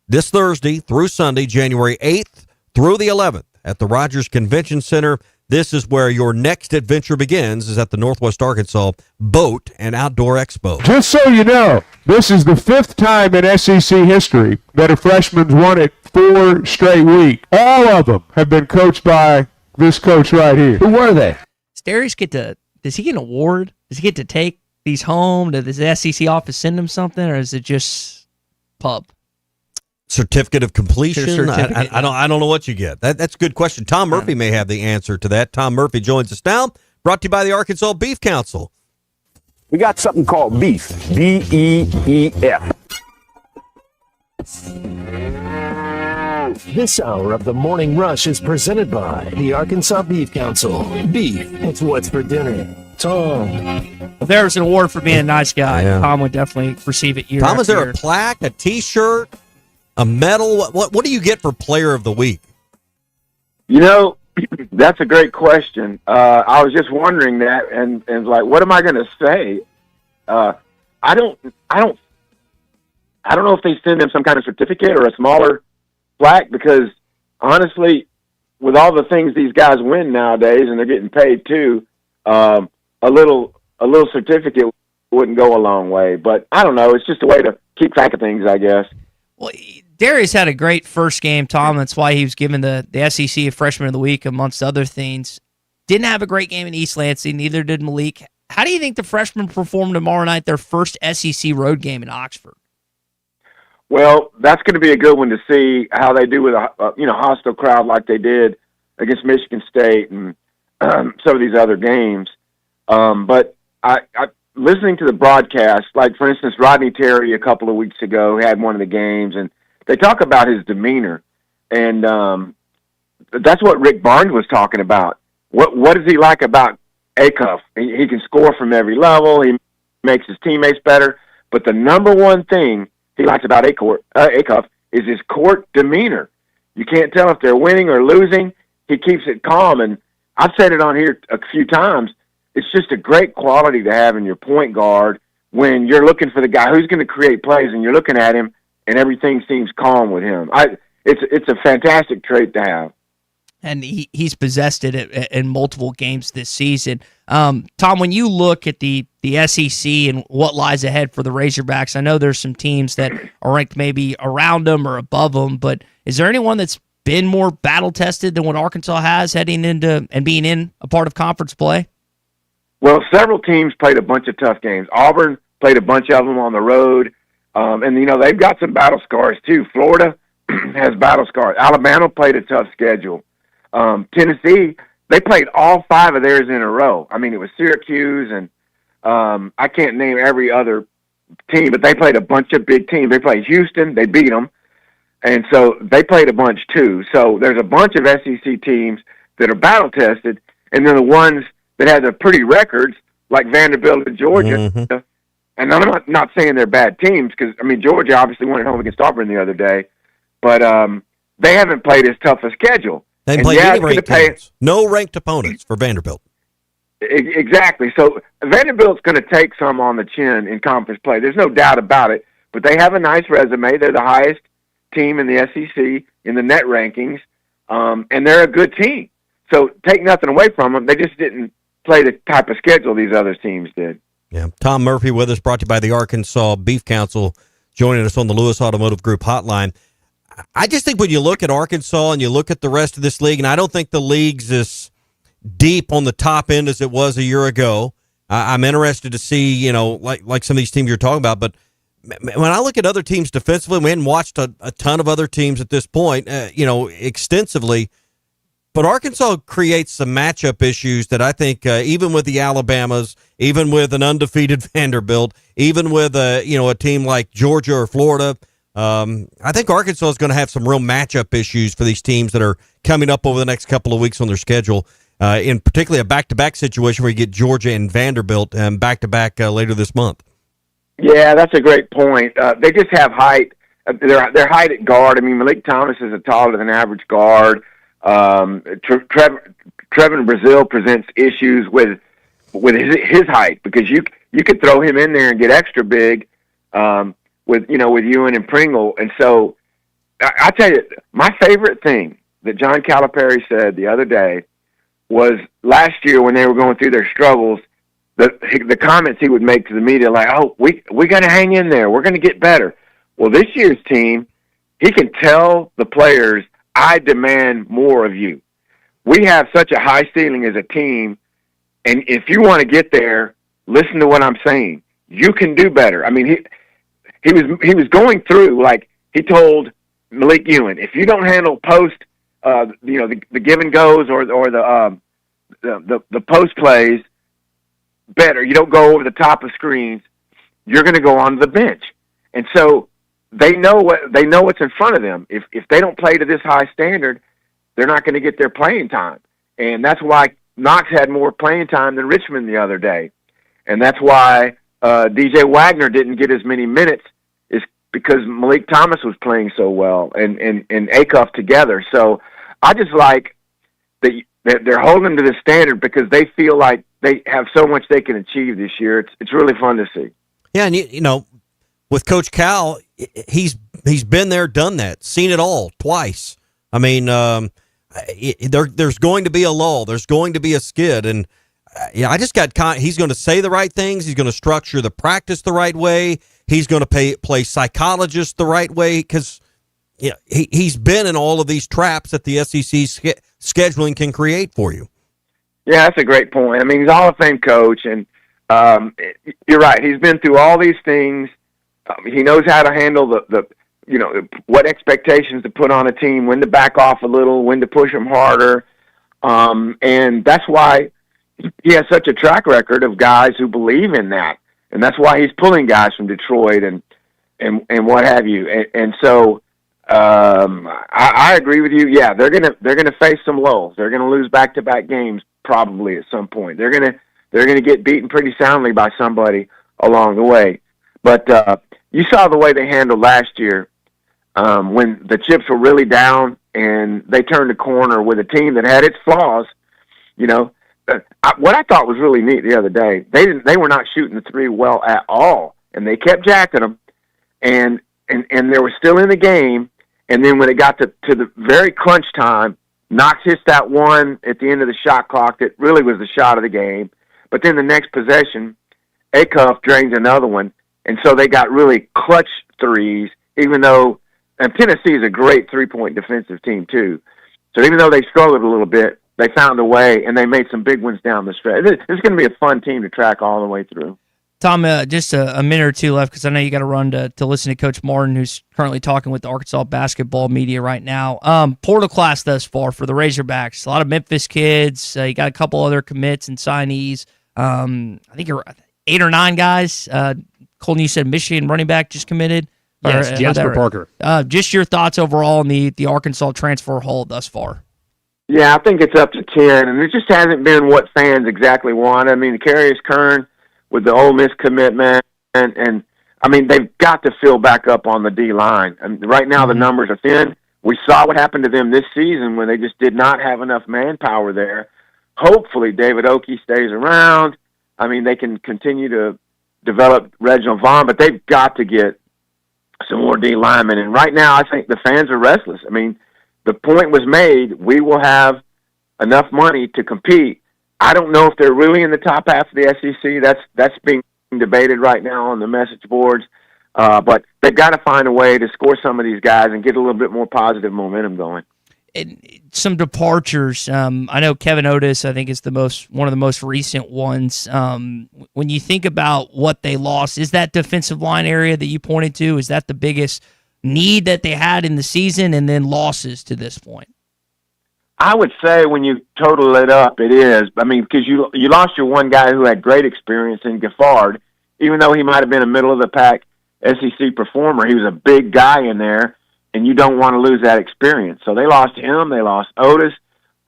this Thursday through Sunday, January 8th through the 11th at the Rogers Convention Center. This is where your next adventure begins, is at the Northwest Arkansas Boat and Outdoor Expo. Just so you know, this is the 5th time in SEC history that a freshman's won it 4 straight weeks. All of them have been coached by this coach right here. Who were they? Does he get an award? Does he get to take these home? Does the SEC office send him something, or is it just pub? Certificate of completion? Certificate. I don't know what you get. That's a good question. Tom Murphy may have the answer to that. Tom Murphy joins us now, brought to you by the Arkansas Beef Council. We got something called beef. B-E-E-F. This hour of the Morning Rush is presented by the Arkansas Beef Council. Beef, it's what's for dinner. Tom. If there was an award for being a nice guy, Yeah. Tom would definitely receive it year Tom, after is there year. a plaque, a T-shirt, a medal? What do you get for Player of the Week? You know, that's a great question. I was just wondering that, and like, what am I going to say? I don't know if they send them some kind of certificate or a smaller plaque, because honestly, with all the things these guys win nowadays, and they're getting paid too, a little certificate wouldn't go a long way. But I don't know. It's just a way to keep track of things, I guess. Well, Darius had a great first game, Tom. That's why he was given the SEC a Freshman of the Week, amongst other things. Didn't have a great game in East Lansing. Neither did Malik. How do you think the freshmen perform tomorrow night, their first SEC road game in Oxford? Well, that's going to be a good one to see how they do with a hostile crowd like they did against Michigan State and some of these other games. But I listening to the broadcast, like for instance, Rodney Terry a couple of weeks ago had one of the games, and they talk about his demeanor, and that's what Rick Barnes was talking about. What is he like about Acuff? He can score from every level. He makes his teammates better. But the number one thing he likes about Acuff is his court demeanor. You can't tell if they're winning or losing. He keeps it calm, and I've said it on here a few times. It's just a great quality to have in your point guard when you're looking for the guy who's going to create plays, and you're looking at him, and everything seems calm with him. It's a fantastic trait to have. And he's possessed it in multiple games this season. Tom, when you look at the SEC and what lies ahead for the Razorbacks, I know there's some teams that are ranked maybe around them or above them, but is there anyone that's been more battle-tested than what Arkansas has heading into and being in a part of conference play? Well, several teams played a bunch of tough games. Auburn played a bunch of them on the road, and they've got some battle scars too. Florida has battle scars. Alabama played a tough schedule. Tennessee, they played all 5 of theirs in a row. I mean, it was Syracuse, and I can't name every other team, but they played a bunch of big teams. They played Houston, they beat them, and so they played a bunch too. So there's a bunch of SEC teams that are battle-tested, and then the ones that had the pretty records, like Vanderbilt and Georgia. Mm-hmm. And I'm not saying they're bad teams, because, I mean, Georgia obviously won at home against Auburn the other day, but they haven't played as tough a schedule. They haven't played any ranked teams. No ranked opponents for Vanderbilt. Exactly. So Vanderbilt's going to take some on the chin in conference play. There's no doubt about it. But they have a nice resume. They're the highest team in the SEC in the net rankings, and they're a good team. So take nothing away from them. They just didn't play the type of schedule these other teams did. Yeah. Tom Murphy with us, brought to you by the Arkansas Beef Council, joining us on the Lewis Automotive Group hotline. I just think when you look at Arkansas and you look at the rest of this league, and I don't think the league's as deep on the top end as it was a year ago. I'm interested to see, like some of these teams you're talking about. But when I look at other teams defensively, we hadn't watched a ton of other teams at this point, extensively. But Arkansas creates some matchup issues that I think even with the Alabamas, even with an undefeated Vanderbilt, even with a team like Georgia or Florida, I think Arkansas is going to have some real matchup issues for these teams that are coming up over the next couple of weeks on their schedule. In particularly a back-to-back situation where you get Georgia and Vanderbilt back-to-back later this month. Yeah, that's a great point. They just have height. Their height at guard. I mean, Malik Thomas is a taller than average guard. Trevin Brazile presents issues with his height because you could throw him in there and get extra big with Ewan and Pringle. And so I tell you, my favorite thing that John Calipari said the other day was last year when they were going through their struggles, the comments he would make to the media like, "Oh, we're going to hang in there. We're going to get better." Well, this year's team, he can tell the players, "I demand more of you. We have such a high ceiling as a team, and if you want to get there, listen to what I'm saying. You can do better." I mean, he was going through, like he told Malik Ewan, if you don't handle post, the give and goes or the post plays better, you don't go over the top of screens, you're going to go onto the bench. And so they know what's in front of them. If they don't play to this high standard, they're not going to get their playing time. And that's why Knox had more playing time than Richmond the other day. And that's why DJ Wagner didn't get as many minutes, is because Malik Thomas was playing so well and Acuff together. So I just like that they're holding to the standard because they feel like they have so much they can achieve this year. It's really fun to see. Yeah, and with Coach Cal, he's been there, done that, seen it all twice. I mean, there's going to be a lull, there's going to be a skid, and I just got he's going to say the right things, he's going to structure the practice the right way, he's going to play psychologist the right way because he's been in all of these traps that the SEC scheduling can create for you. Yeah, that's a great point. I mean, he's a Hall of Fame coach, and you're right. He's been through all these things. He knows how to handle the what expectations to put on a team, when to back off a little, when to push them harder, and that's why he has such a track record of guys who believe in that, and that's why he's pulling guys from Detroit and what have you. And so I agree with you. Yeah, they're gonna face some lulls. They're gonna lose back-to-back games probably at some point. They're gonna get beaten pretty soundly by somebody along the way. But you saw the way they handled last year when the chips were really down and they turned the corner with a team that had its flaws. What I thought was really neat the other day, they were not shooting the three well at all, and they kept jacking them, and they were still in the game. And then when it got to the very crunch time, Knox hits that one at the end of the shot clock that really was the shot of the game. But then the next possession, Acuff drains another one. And so they got really clutch threes, even though and Tennessee is a great three-point defensive team too. So even though they struggled a little bit, they found a way, and they made some big ones down the stretch. It's going to be a fun team to track all the way through. Tom, just a minute or two left because I know you got to run to listen to Coach Martin, who's currently talking with the Arkansas basketball media right now. Portal class thus far for the Razorbacks, a lot of Memphis kids. You got a couple other commits and signees. I think you're 8 or 9 guys. Colton, you said Michigan running back just committed. Yes, Jasper Parker. Just your thoughts overall on the Arkansas transfer haul thus far. Yeah, I think it's up to 10, and it just hasn't been what fans exactly want. I mean, Carius Kern with the Ole Miss commitment, and I mean, they've got to fill back up on the D-line. And right now the numbers are thin. We saw what happened to them this season when they just did not have enough manpower there. Hopefully David Oakey stays around. I mean, they can continue to develop Reginald Vaughn, but they've got to get some more D linemen. And right now I think the fans are restless. I mean, the point was made, we will have enough money to compete. I don't know if they're really in the top half of the SEC. That's being debated right now on the message boards. But they've got to find a way to score some of these guys and get a little bit more positive momentum going. Some departures. I know Kevin Otis, I think, is one of the most recent ones. When you think about what they lost, is that defensive line area that you pointed to, is that the biggest need that they had in the season, and then losses to this point? I would say when you total it up, it is. I mean, because you lost your one guy who had great experience in Gaffard, even though he might have been a middle of the pack SEC performer. He was a big guy in there, and you don't want to lose that experience. So they lost him. They lost Otis.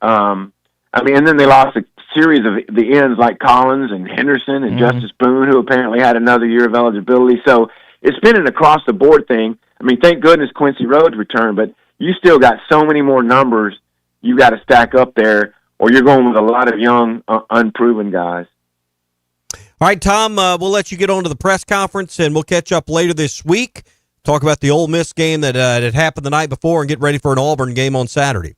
And then they lost a series of the ends like Collins and Henderson and Justice Boone, who apparently had another year of eligibility. So it's been an across-the-board thing. I mean, thank goodness Quincy Rhodes returned, but you still got so many more numbers you got to stack up there, or you're going with a lot of young, unproven guys. All right, Tom, we'll let you get on to the press conference, and we'll catch up later this week. Talk about the Ole Miss game that had happened the night before and get ready for an Auburn game on Saturday.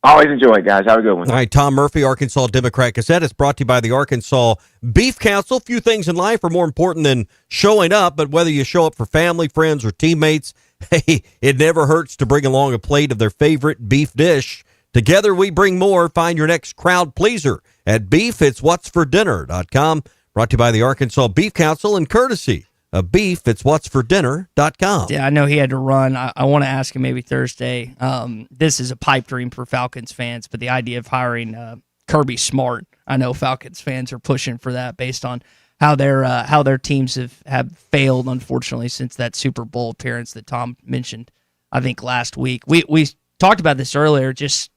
Always enjoy it, guys. Have a good one. All right, Tom Murphy, Arkansas Democrat Gazette. It's brought to you by the Arkansas Beef Council. Few things in life are more important than showing up, but whether you show up for family, friends, or teammates, hey, it never hurts to bring along a plate of their favorite beef dish. Together we bring more. Find your next crowd pleaser at beefitswhatsfordinner.com. Brought to you by the Arkansas Beef Council and courtesy of beefitswhatsfordinner.com. Yeah, I know he had to run. I want to ask him maybe Thursday. This is a pipe dream for Falcons fans, but the idea of hiring Kirby Smart, I know Falcons fans are pushing for that based on how their teams have failed, unfortunately, since that Super Bowl appearance that Tom mentioned, I think, last week. We talked about this earlier, just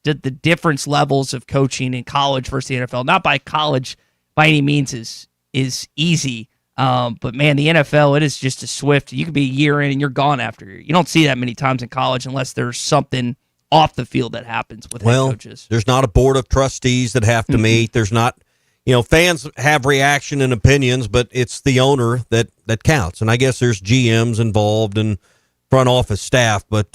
the difference levels of coaching in college versus the NFL. Not by college by any means is easy. But man, the NFL, it is just a swift. You could be a year in and you're gone after. You don't see that many times in college unless there's something off the field that happens with head coaches. There's not a board of trustees that have to meet. There's not, fans have reaction and opinions, but it's the owner that counts. And I guess there's GMs involved and front office staff, but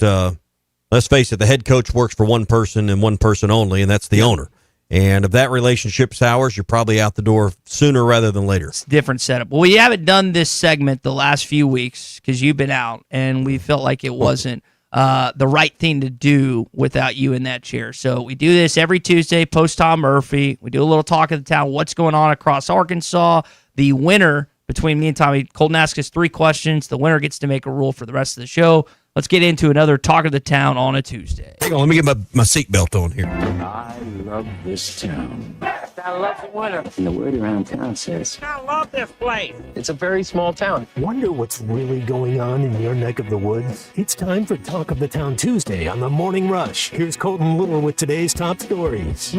let's face it, the head coach works for one person and one person only, and that's the owner. And if that relationship sours, you're probably out the door sooner rather than later. It's a different setup. Well, we haven't done this segment the last few weeks because you've been out, and we felt like it wasn't the right thing to do without you in that chair. So we do this every Tuesday, post Tom Murphy. We do a little talk of the town, what's going on across Arkansas. The winner, between me and Tommy, Colton asks us 3 questions. The winner gets to make a rule for the rest of the show. Let's get into another Talk of the Town on a Tuesday. Hang on, let me get my seatbelt on here. I love this town. I love the winter. And the word around town says, I love this place. it's a very small town. Wonder what's really going on in your neck of the woods? It's time for Talk of the Town Tuesday on the Morning Rush. Here's Colton Little with today's top stories.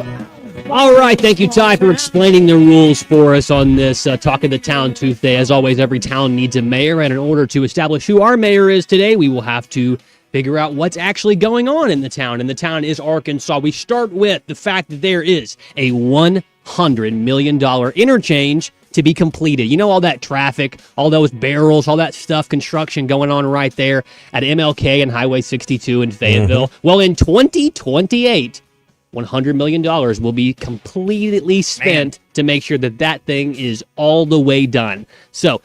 All right, thank you, Ty, for explaining the rules for us on this Talk of the Town Tuesday. As always, every town needs a mayor, and in order to establish who our mayor is today, we will have to figure out what's actually going on in the town. And the town is Arkansas. We start with the fact that there is a $100 million interchange to be completed. You know, all that traffic, all those barrels, all that stuff, construction going on right there at MLK and Highway 62 in Fayetteville. Well, in 2028, $100 million will be completely spent to make sure that that thing is all the way done. So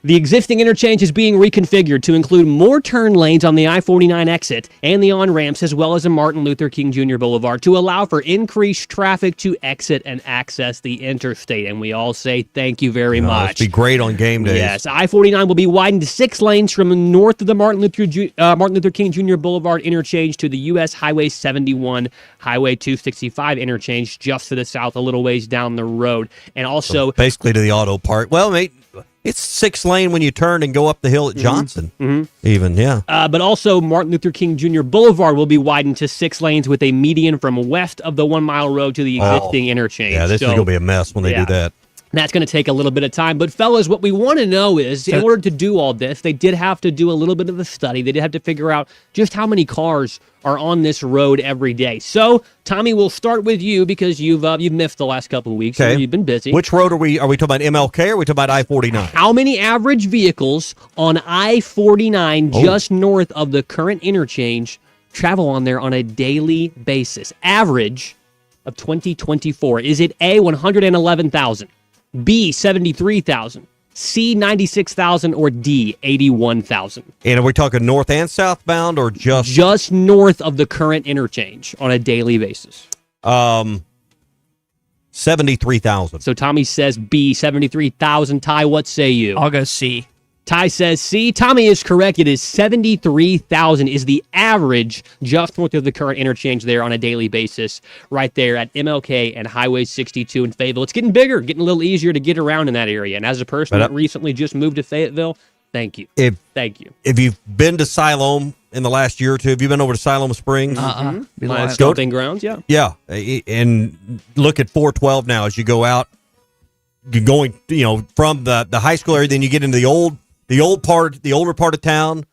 the existing interchange is being reconfigured to include more turn lanes on the I-49 exit and the on-ramps, as well as a Martin Luther King Jr. Boulevard to allow for increased traffic to exit and access the interstate. And we all say thank you very much. It'd be great on game days. Yes, I-49 will be widened to 6 lanes from north of the Martin Luther King Jr. Boulevard interchange to the U.S. Highway 71, Highway 265 interchange just to the south, a little ways down the road. And also, So basically to the auto part. Well, mate, it's 6 lane when you turn and go up the hill at Johnson. Even, yeah. But also, Martin Luther King Jr. Boulevard will be widened to 6 lanes with a median from west of the 1 mile road to the existing interchange. Yeah, this is going to be a mess when they do that. That's going to take a little bit of time. But, fellas, what we want to know is, in order to do all this, they did have to do a little bit of a study. They did have to figure out just how many cars are on this road every day. So, Tommy, we'll start with you because you've missed the last couple of weeks. Okay. So you've been busy. Which road are we talking about, MLK or are we talking about I-49? How many average vehicles on I-49 just north of the current interchange travel on there on a daily basis? Average of 2024. Is it A, 111,000, B, 73,000, C, 96,000, or D, 81,000? And are we talking north and southbound or just north of the current interchange on a daily basis? 73,000. So Tommy says B, 73,000. Ty, what say you? I'll go C. Ty says C. Tommy is correct. It is 73,000 is the average just north of the current interchange there on a daily basis, right there at MLK and Highway 62 in Fayetteville. It's getting bigger, getting a little easier to get around in that area. And as a person that recently just moved to Fayetteville, thank you. Thank you. If you've been to Siloam in the last year or two, have you been over to Siloam Springs? My stomping grounds, yeah. Yeah, and look at 412 now as you go out. You're going, from the high school area, then you get into the older part of town,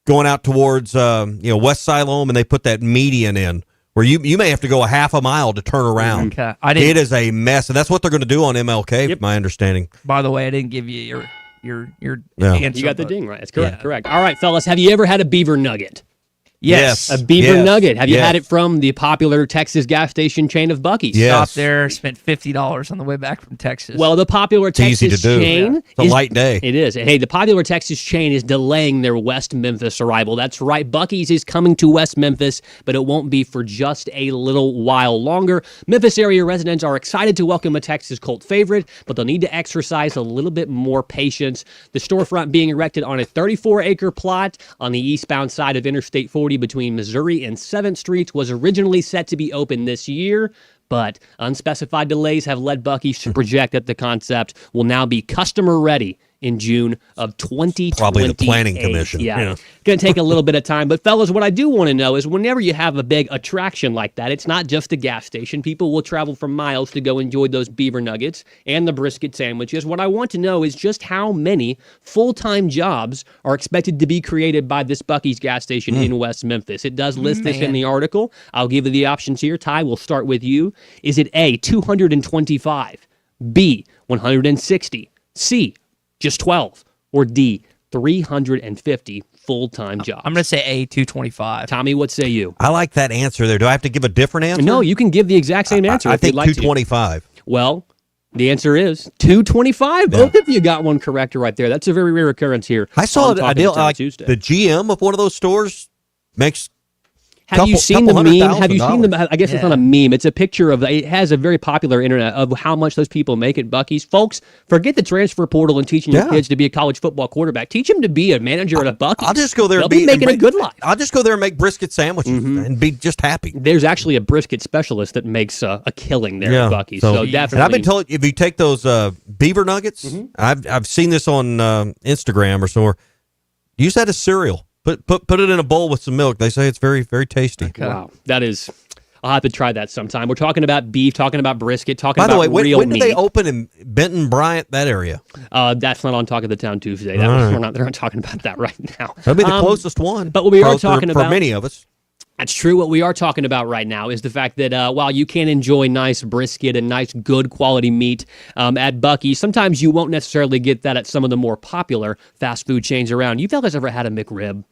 going out towards West Siloam, and they put that median in where you may have to go a half a mile to turn around. Okay. It is a mess, and that's what they're going to do on MLK, my understanding. By the way, I didn't give you your answer. You got the ding right. That's correct. Correct. All right, fellas, have you ever had a beaver nugget? Yes. A beaver nugget. Have you had it from the popular Texas gas station chain of Buc-ee's? Stopped there, spent $50 on the way back from Texas. Well, the popular Texas chain It's a light day. It is. Hey, the popular Texas chain is delaying their West Memphis arrival. That's right. Buc-ee's is coming to West Memphis, but it won't be for just a little while longer. Memphis area residents are excited to welcome a Texas cult favorite, but they'll need to exercise a little bit more patience. The storefront being erected on a 34-acre plot on the eastbound side of Interstate 40 between Missouri and 7th Streets was originally set to be open this year, but unspecified delays have led Buc-ee's to project that the concept will now be customer ready in June of 2028. Probably the Planning Commission. Yeah. Going to take a little bit of time. But, fellas, what I do want to know is whenever you have a big attraction like that, it's not just a gas station. People will travel from miles to go enjoy those beaver nuggets and the brisket sandwiches. What I want to know is just how many full-time jobs are expected to be created by this Buc-ee's gas station in West Memphis. It does list this in the article. I'll give you the options here. Ty, we'll start with you. Is it A, 225, B, 160, C, just 12, or D, 350 full-time jobs? I'm going to say A, 225. Tommy, what say you? I like that answer there. Do I have to give a different answer? No, you can give the exact same answer. I think 225. Well, the answer is 225. Both of you got one correct right there. That's a very rare occurrence here. I saw on a Talking deal Town like Tuesday. the GM of one of those stores makes. Have you seen the meme? Have you seen $100,000? the? I guess it's not a meme. It's a picture of. It has a very popular internet of how much those people make at Buc-ee's. Folks, forget the transfer portal and teaching your kids to be a college football quarterback. Teach them to be a manager at a Buc-ee's. I'll just go there. They'll be making a good life. I'll just go there and make brisket sandwiches and be just happy. There's actually a brisket specialist that makes a killing there at Buc-ee's. So definitely. And I've been told if you take those beaver nuggets, I've seen this on Instagram or somewhere. Use that as cereal. Put it in a bowl with some milk. They say it's very, very tasty. Okay. Wow. That is, I'll have to try that sometime. We're talking about beef, talking about brisket, talking By the about way, real when meat. do they open in Benton, Bryant, that area? That's not on Talk of the Town Tuesday. They're not talking about that right now. That'll be the closest one. But what we are talking about, for many of us. That's true. What we are talking about right now is the fact that while you can enjoy nice brisket and nice, good quality meat at Buc-ee's, sometimes you won't necessarily get that at some of the more popular fast food chains around. You fellas ever had a McRib?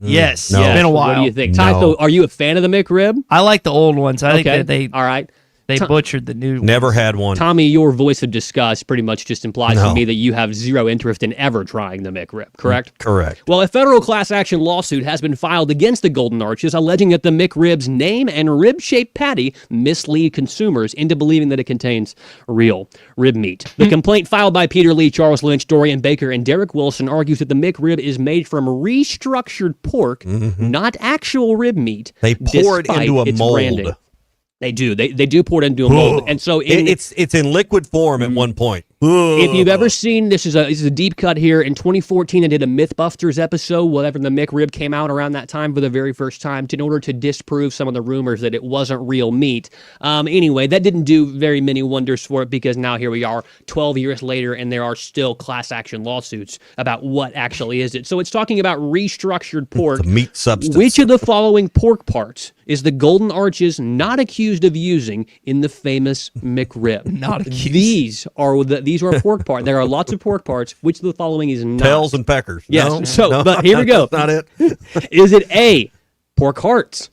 Yes. No. It's been a while. What do you think? Ty, so are you a fan of the McRib? I like the old ones. I think that they all right. They butchered the new Never ones. had one. Tommy, your voice of disgust pretty much just implies to me that you have zero interest in ever trying the McRib, correct? Correct. Well, a federal class action lawsuit has been filed against the Golden Arches, alleging that the McRib's name and rib-shaped patty mislead consumers into believing that it contains real rib meat. The complaint filed by Peter Lee, Charles Lynch, Dorian Baker, and Derek Wilson argues that the McRib is made from restructured pork, not actual rib meat. They pour it into a mold. Branding. They do. They do pour it into a mold, and so it's in liquid form at one point. If you've ever seen this is a deep cut here. In 2014, I did a MythBusters episode. Whenever the McRib came out around that time for the very first time, in order to disprove some of the rumors that it wasn't real meat. Anyway, that didn't do very many wonders for it because now here we are, 12 years later, and there are still class action lawsuits about what actually is it. So it's talking about restructured pork. The meat substance. Which of the following pork parts is the Golden Arches not accused of using in the famous McRib? Not accused. These are pork parts. There are lots of pork parts. Which of the following is not? Tails and peckers. Yes. No, But here we go. That's not it. Is it A, pork hearts,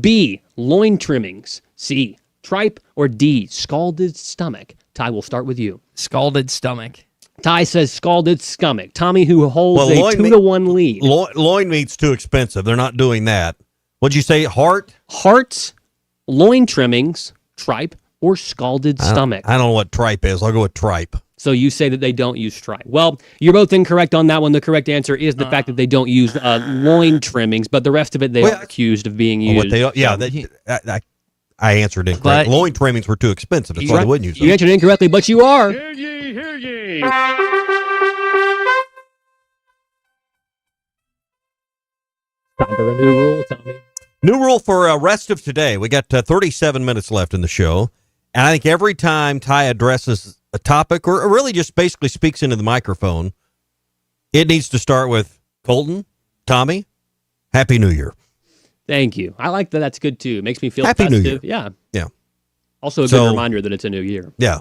B, loin trimmings, C, tripe, or D, scalded stomach? Ty, we'll start with you. Scalded stomach. Ty says scalded stomach. Tommy, who holds a 2-1 lead. Loin meat's too expensive. They're not doing that. What'd you say? Hearts, loin trimmings, tripe, or scalded stomach? I don't know what tripe is. I'll go with tripe. So you say that they don't use stripe. Well, you're both incorrect on that one. The correct answer is the fact that they don't use loin trimmings, but the rest of it they are accused of being used. I answered incorrect. Loin trimmings were too expensive. That's why they wouldn't use them. You answered incorrectly, but you are. Hear ye, hear ye. Time for a new rule, Tommy. New rule for rest of today. We got 37 minutes left in the show. And I think every time Ty addresses a topic or really just basically speaks into the microphone, it needs to start with Colton, Tommy, Happy New Year. Thank you. I like that. That's good too. It makes me feel Happy festive. New Year. Yeah. Yeah. Also a good reminder that it's a new year. Yeah.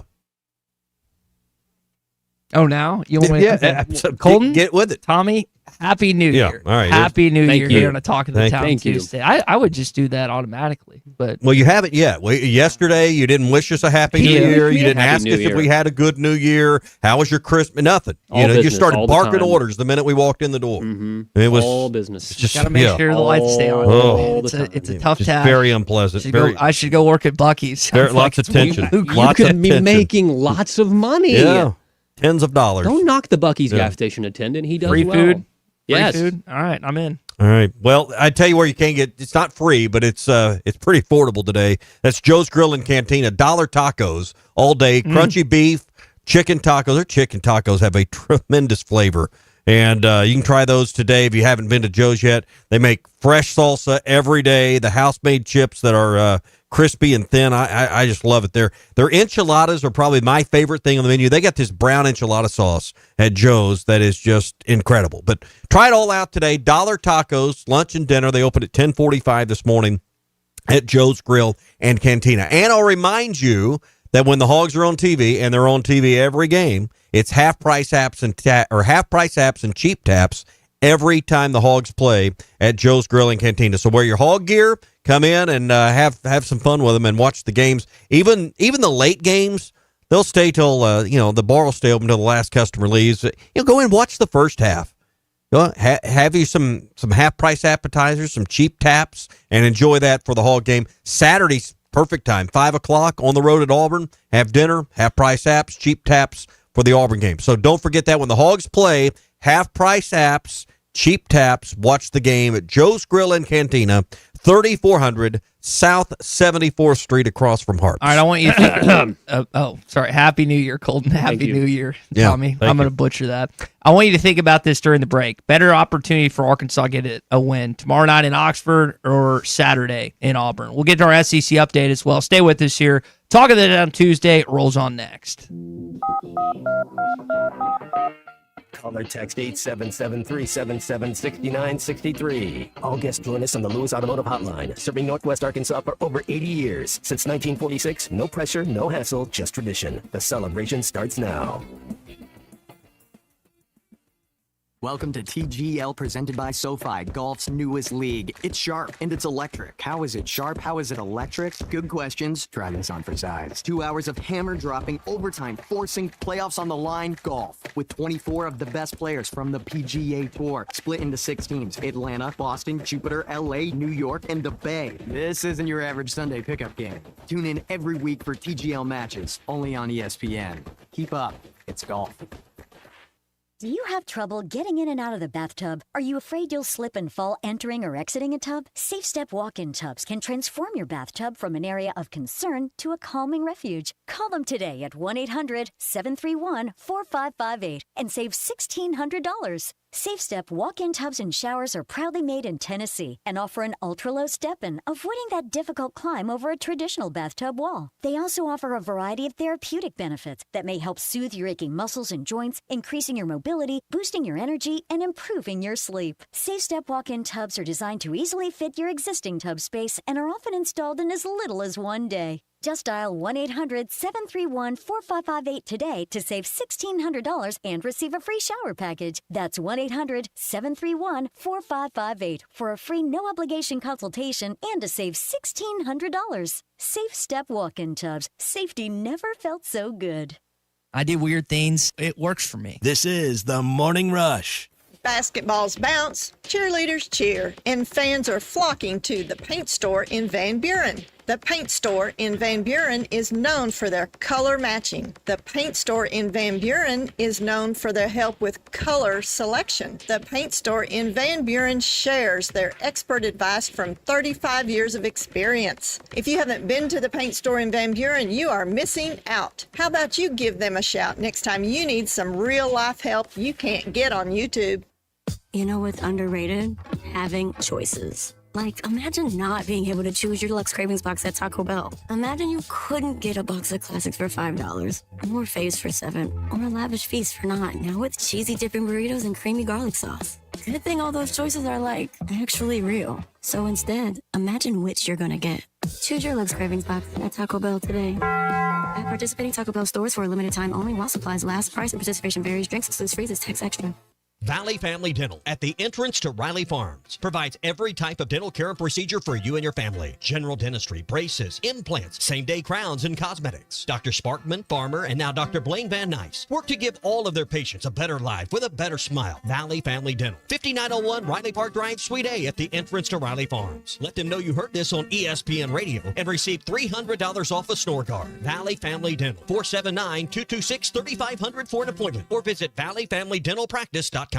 Oh, now? You want me to Colton? Get with it. Tommy, Happy New Year. All right. Happy New Thank Year you. here on a Talk of the Town Thank you. Tuesday. I would just do that automatically. But Well, you haven't yet. Yesterday, you didn't wish us a Happy New Year. You didn't Happy ask New us if Year. we had a good New Year. How was your Christmas? Nothing. All You business, started all the barking time. orders the minute we walked in the door. Mm-hmm. It was all business. just got to make sure the lights stay on. Oh. It's a tough just task. very unpleasant. I should go work at Buc-ee's. Very, Sounds lots like of tension. You Lots could of be tension. making lots of money. Yeah. Tens of dollars. Don't knock the Buc-ee's Yeah. gas station attendant. He does Free well. food? Yes. Free food? All right, I'm in. All right. Well, I tell you where you can get. It's not free, but it's pretty affordable today. That's Joe's Grill and Cantina. $1 tacos all day. Crunchy beef, chicken tacos. Their chicken tacos have a tremendous flavor, and you can try those today if you haven't been to Joe's yet. They make fresh salsa every day. The house-made chips that are crispy and thin. I just love it. Their enchiladas are probably my favorite thing on the menu. They got this brown enchilada sauce at Joe's that is just incredible. But try it all out today. $1 tacos, lunch and dinner. They opened at 10:45 this morning at Joe's Grill and Cantina. And I'll remind you that when the Hogs are on TV, and they're on TV every game, it's half price apps and cheap taps every time the Hogs play at Joe's Grill and Cantina. So wear your Hog gear, come in and have some fun with them and watch the games. Even the late games, they'll stay till the bar will stay open until the last customer leaves. Go in and watch the first half. Go have you some half price appetizers, some cheap taps, and enjoy that for the Hog game. Saturday's perfect time, 5:00 on the road at Auburn. Have dinner, half price apps, cheap taps for the Auburn game. So don't forget that when the Hogs play, half price apps, cheap taps. Watch the game at Joe's Grill and Cantina, 3400 South 74th Street across from Harps. All right, I want you to think. Sorry. Happy New Year, Colton. Happy you. New Year, Yeah, Tommy. thank I'm going you. to butcher that. I want you to think about this during the break. Better opportunity for Arkansas to get a win tomorrow night in Oxford or Saturday in Auburn. We'll get to our SEC update as well. Stay with us here. Talk of the Town Tuesday rolls on next. Call or text 877-377-6963. All guests join us on the Lewis Automotive Hotline, serving Northwest Arkansas for over 80 years. Since 1946, no pressure, no hassle, just tradition. The celebration starts now. Welcome to TGL presented by SoFi, golf's newest league. It's sharp and it's electric. How is it sharp? How is it electric? Good questions. Try this on for size. 2 hours of hammer dropping, overtime, forcing, playoffs on the line, golf. With 24 of the best players from the PGA Tour. Split into 6 teams. Atlanta, Boston, Jupiter, LA, New York, and the Bay. This isn't your average Sunday pickup game. Tune in every week for TGL matches, only on ESPN. Keep up. It's golf. Do you have trouble getting in and out of the bathtub? Are you afraid you'll slip and fall entering or exiting a tub? Safe Step walk-in tubs can transform your bathtub from an area of concern to a calming refuge. Call them today at 1-800-731-4558 and save $1,600. Safe Step walk-in tubs and showers are proudly made in Tennessee and offer an ultra-low step-in, avoiding that difficult climb over a traditional bathtub wall. They also offer a variety of therapeutic benefits that may help soothe your aching muscles and joints, increasing your mobility, boosting your energy, and improving your sleep. Safe Step walk-in tubs are designed to easily fit your existing tub space and are often installed in as little as 1 day. Just dial 1-800-731-4558 today to save $1,600 and receive a free shower package. That's 1-800-731-4558 for a free no-obligation consultation and to save $1,600. Safe Step walk-in tubs. Safety never felt so good. I do weird things. It works for me. This is the Morning Rush. Basketballs bounce, cheerleaders cheer, and fans are flocking to the paint store in Van Buren. The paint store in Van Buren is known for their color matching. The paint store in Van Buren is known for their help with color selection. The paint store in Van Buren shares their expert advice from 35 years of experience. If you haven't been to the paint store in Van Buren, you are missing out. How about you give them a shout next time you need some real life help you can't get on YouTube? You know what's underrated? Having choices. Like, imagine not being able to choose your deluxe cravings box at Taco Bell. Imagine you couldn't get a box of classics for $5, or faves for $7, or a lavish feast for $9. Now with cheesy dipping burritos and creamy garlic sauce. Good thing all those choices are, like, actually real. So instead, imagine which you're gonna get. Choose your deluxe cravings box at Taco Bell today. At participating Taco Bell stores for a limited time only while supplies last. Price and participation varies. Drinks excludes freezes. Tax extra. Valley Family Dental at the entrance to Riley Farms provides every type of dental care and procedure for you and your family. General dentistry, braces, implants, same-day crowns, and cosmetics. Dr. Sparkman, Farmer, and now Dr. Blaine Van Nice work to give all of their patients a better life with a better smile. Valley Family Dental, 5901 Riley Park Drive, Suite A at the entrance to Riley Farms. Let them know you heard this on ESPN Radio and receive $300 off a snore guard. Valley Family Dental, 479-226-3500 for an appointment or visit valleyfamilydentalpractice.com.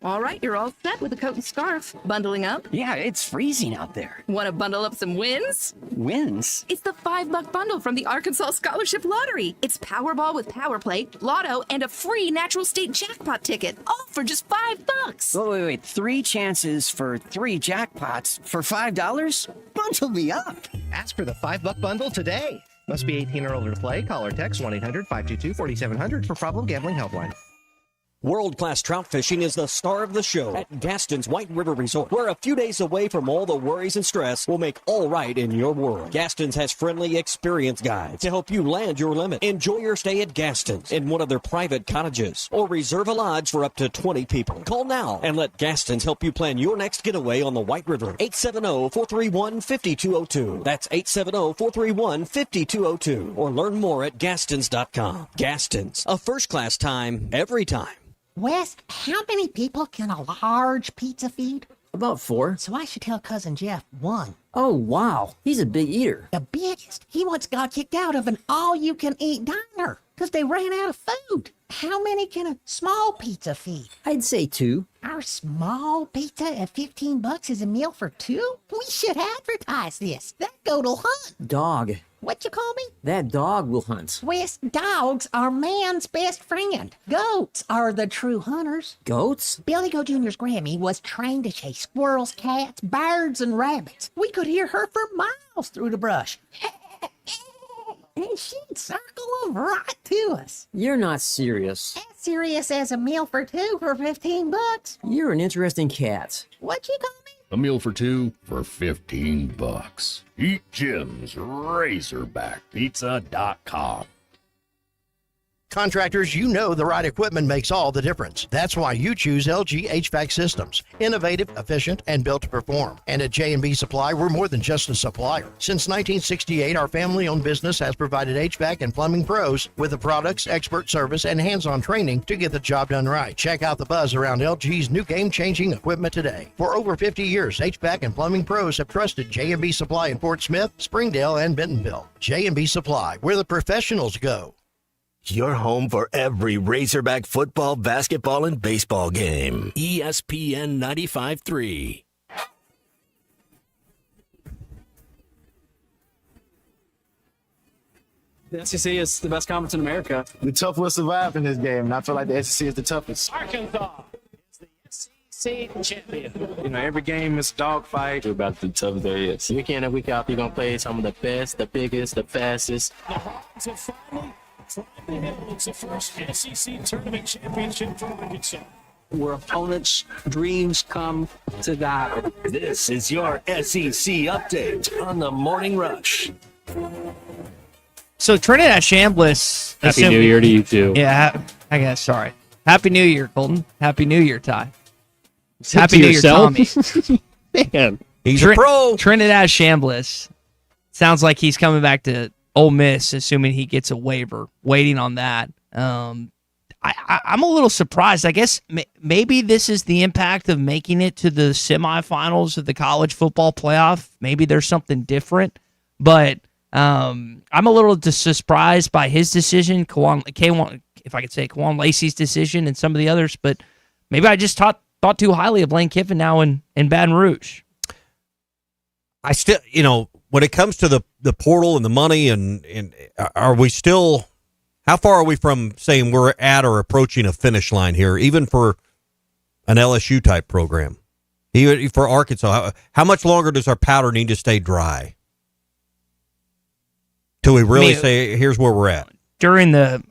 All right, you're all set with the coat and scarf. Bundling up? Yeah, it's freezing out there. Want to bundle up some wins? Wins? It's the $5 bundle from the Arkansas Scholarship Lottery. It's Powerball with Power Plate, Lotto, and a free natural state jackpot ticket, all for just $5. Wait. 3 chances for 3 jackpots for $5? Bundle me up. Ask for the $5 bundle today. Must be 18 or older to play. Call or text 1-800-522-4700 for Problem Gambling Helpline. World-class trout fishing is the star of the show at Gaston's White River Resort, where a few days away from all the worries and stress will make all right in your world. Gaston's has friendly, experienced guides to help you land your limit. Enjoy your stay at Gaston's in one of their private cottages, or reserve a lodge for up to 20 people. Call now and let Gaston's help you plan your next getaway on the White River. 870-431-5202. That's 870-431-5202. Or learn more at Gastons.com. Gaston's, a first-class time, every time. Wes, how many people can a large pizza feed? About 4. So I should tell Cousin Jeff 1. Oh, wow. He's a big eater. The biggest? He once got kicked out of an all-you-can-eat diner because they ran out of food. How many can a small pizza feed? I'd say 2. Our small pizza at $15 is a meal for 2? We should advertise this. That goat'll hunt. Dog. What you call me? That dog will hunt. Wes, dogs are man's best friend. Goats are the true hunters. Goats? Billy Goat Jr.'s Grammy was trained to chase squirrels, cats, birds, and rabbits. We could hear her for miles through the brush. And she'd circle them right to us. You're not serious. As serious as a meal for 2 for $15. You're an interesting cat. What you call me? A meal for 2 for $15. Eat Jim's RazorbackPizza.com. Contractors, you know the right equipment makes all the difference. That's why you choose LG HVAC systems. Innovative, efficient, and built to perform. And at J&B Supply, we're more than just a supplier. Since 1968, our family-owned business has provided HVAC and plumbing pros with the products, expert service, and hands-on training to get the job done right. Check out the buzz around LG's new game-changing equipment today. For over 50 years, HVAC and plumbing pros have trusted J&B Supply in Fort Smith, Springdale, and Bentonville. J&B Supply, where the professionals go. Your home for every Razorback football, basketball, and baseball game. ESPN 95.3. The SEC is the best conference in America. The tough will survive in this game, and I feel like the SEC is the toughest. Arkansas is the SEC champion. You know, every game is a dogfight. We're about the toughest there is. Week in and week out, you're going to play some of the best, the biggest, the fastest. The Hawks have finally climbed the hill. It's the first SEC tournament championship for Arkansas, where opponents' dreams come to die. This is your SEC update on the Morning Rush. So Trinidad Chambliss. Happy New Year to you too. Yeah, I guess. Sorry. Happy New Year, Colton. Happy New Year, Ty. Happy New Year, Tommy. Man, he's a pro. Trinidad Chambliss. Sounds like he's coming back to Ole Miss, assuming he gets a waiver. Waiting on that. I'm a little surprised. I guess maybe this is the impact of making it to the semifinals of the college football playoff. Maybe there's something different, but I'm a little surprised by his decision, if I could say Kawan Lacey's decision, and some of the others. But maybe I just thought too highly of Lane Kiffin now in Baton Rouge. I still, when it comes to the portal and the money, and are we still? How far are we from saying we're at or approaching a finish line here, even for an LSU type program? Even for Arkansas, how much longer does our powder need to stay dry till we really say here's where we're at? During the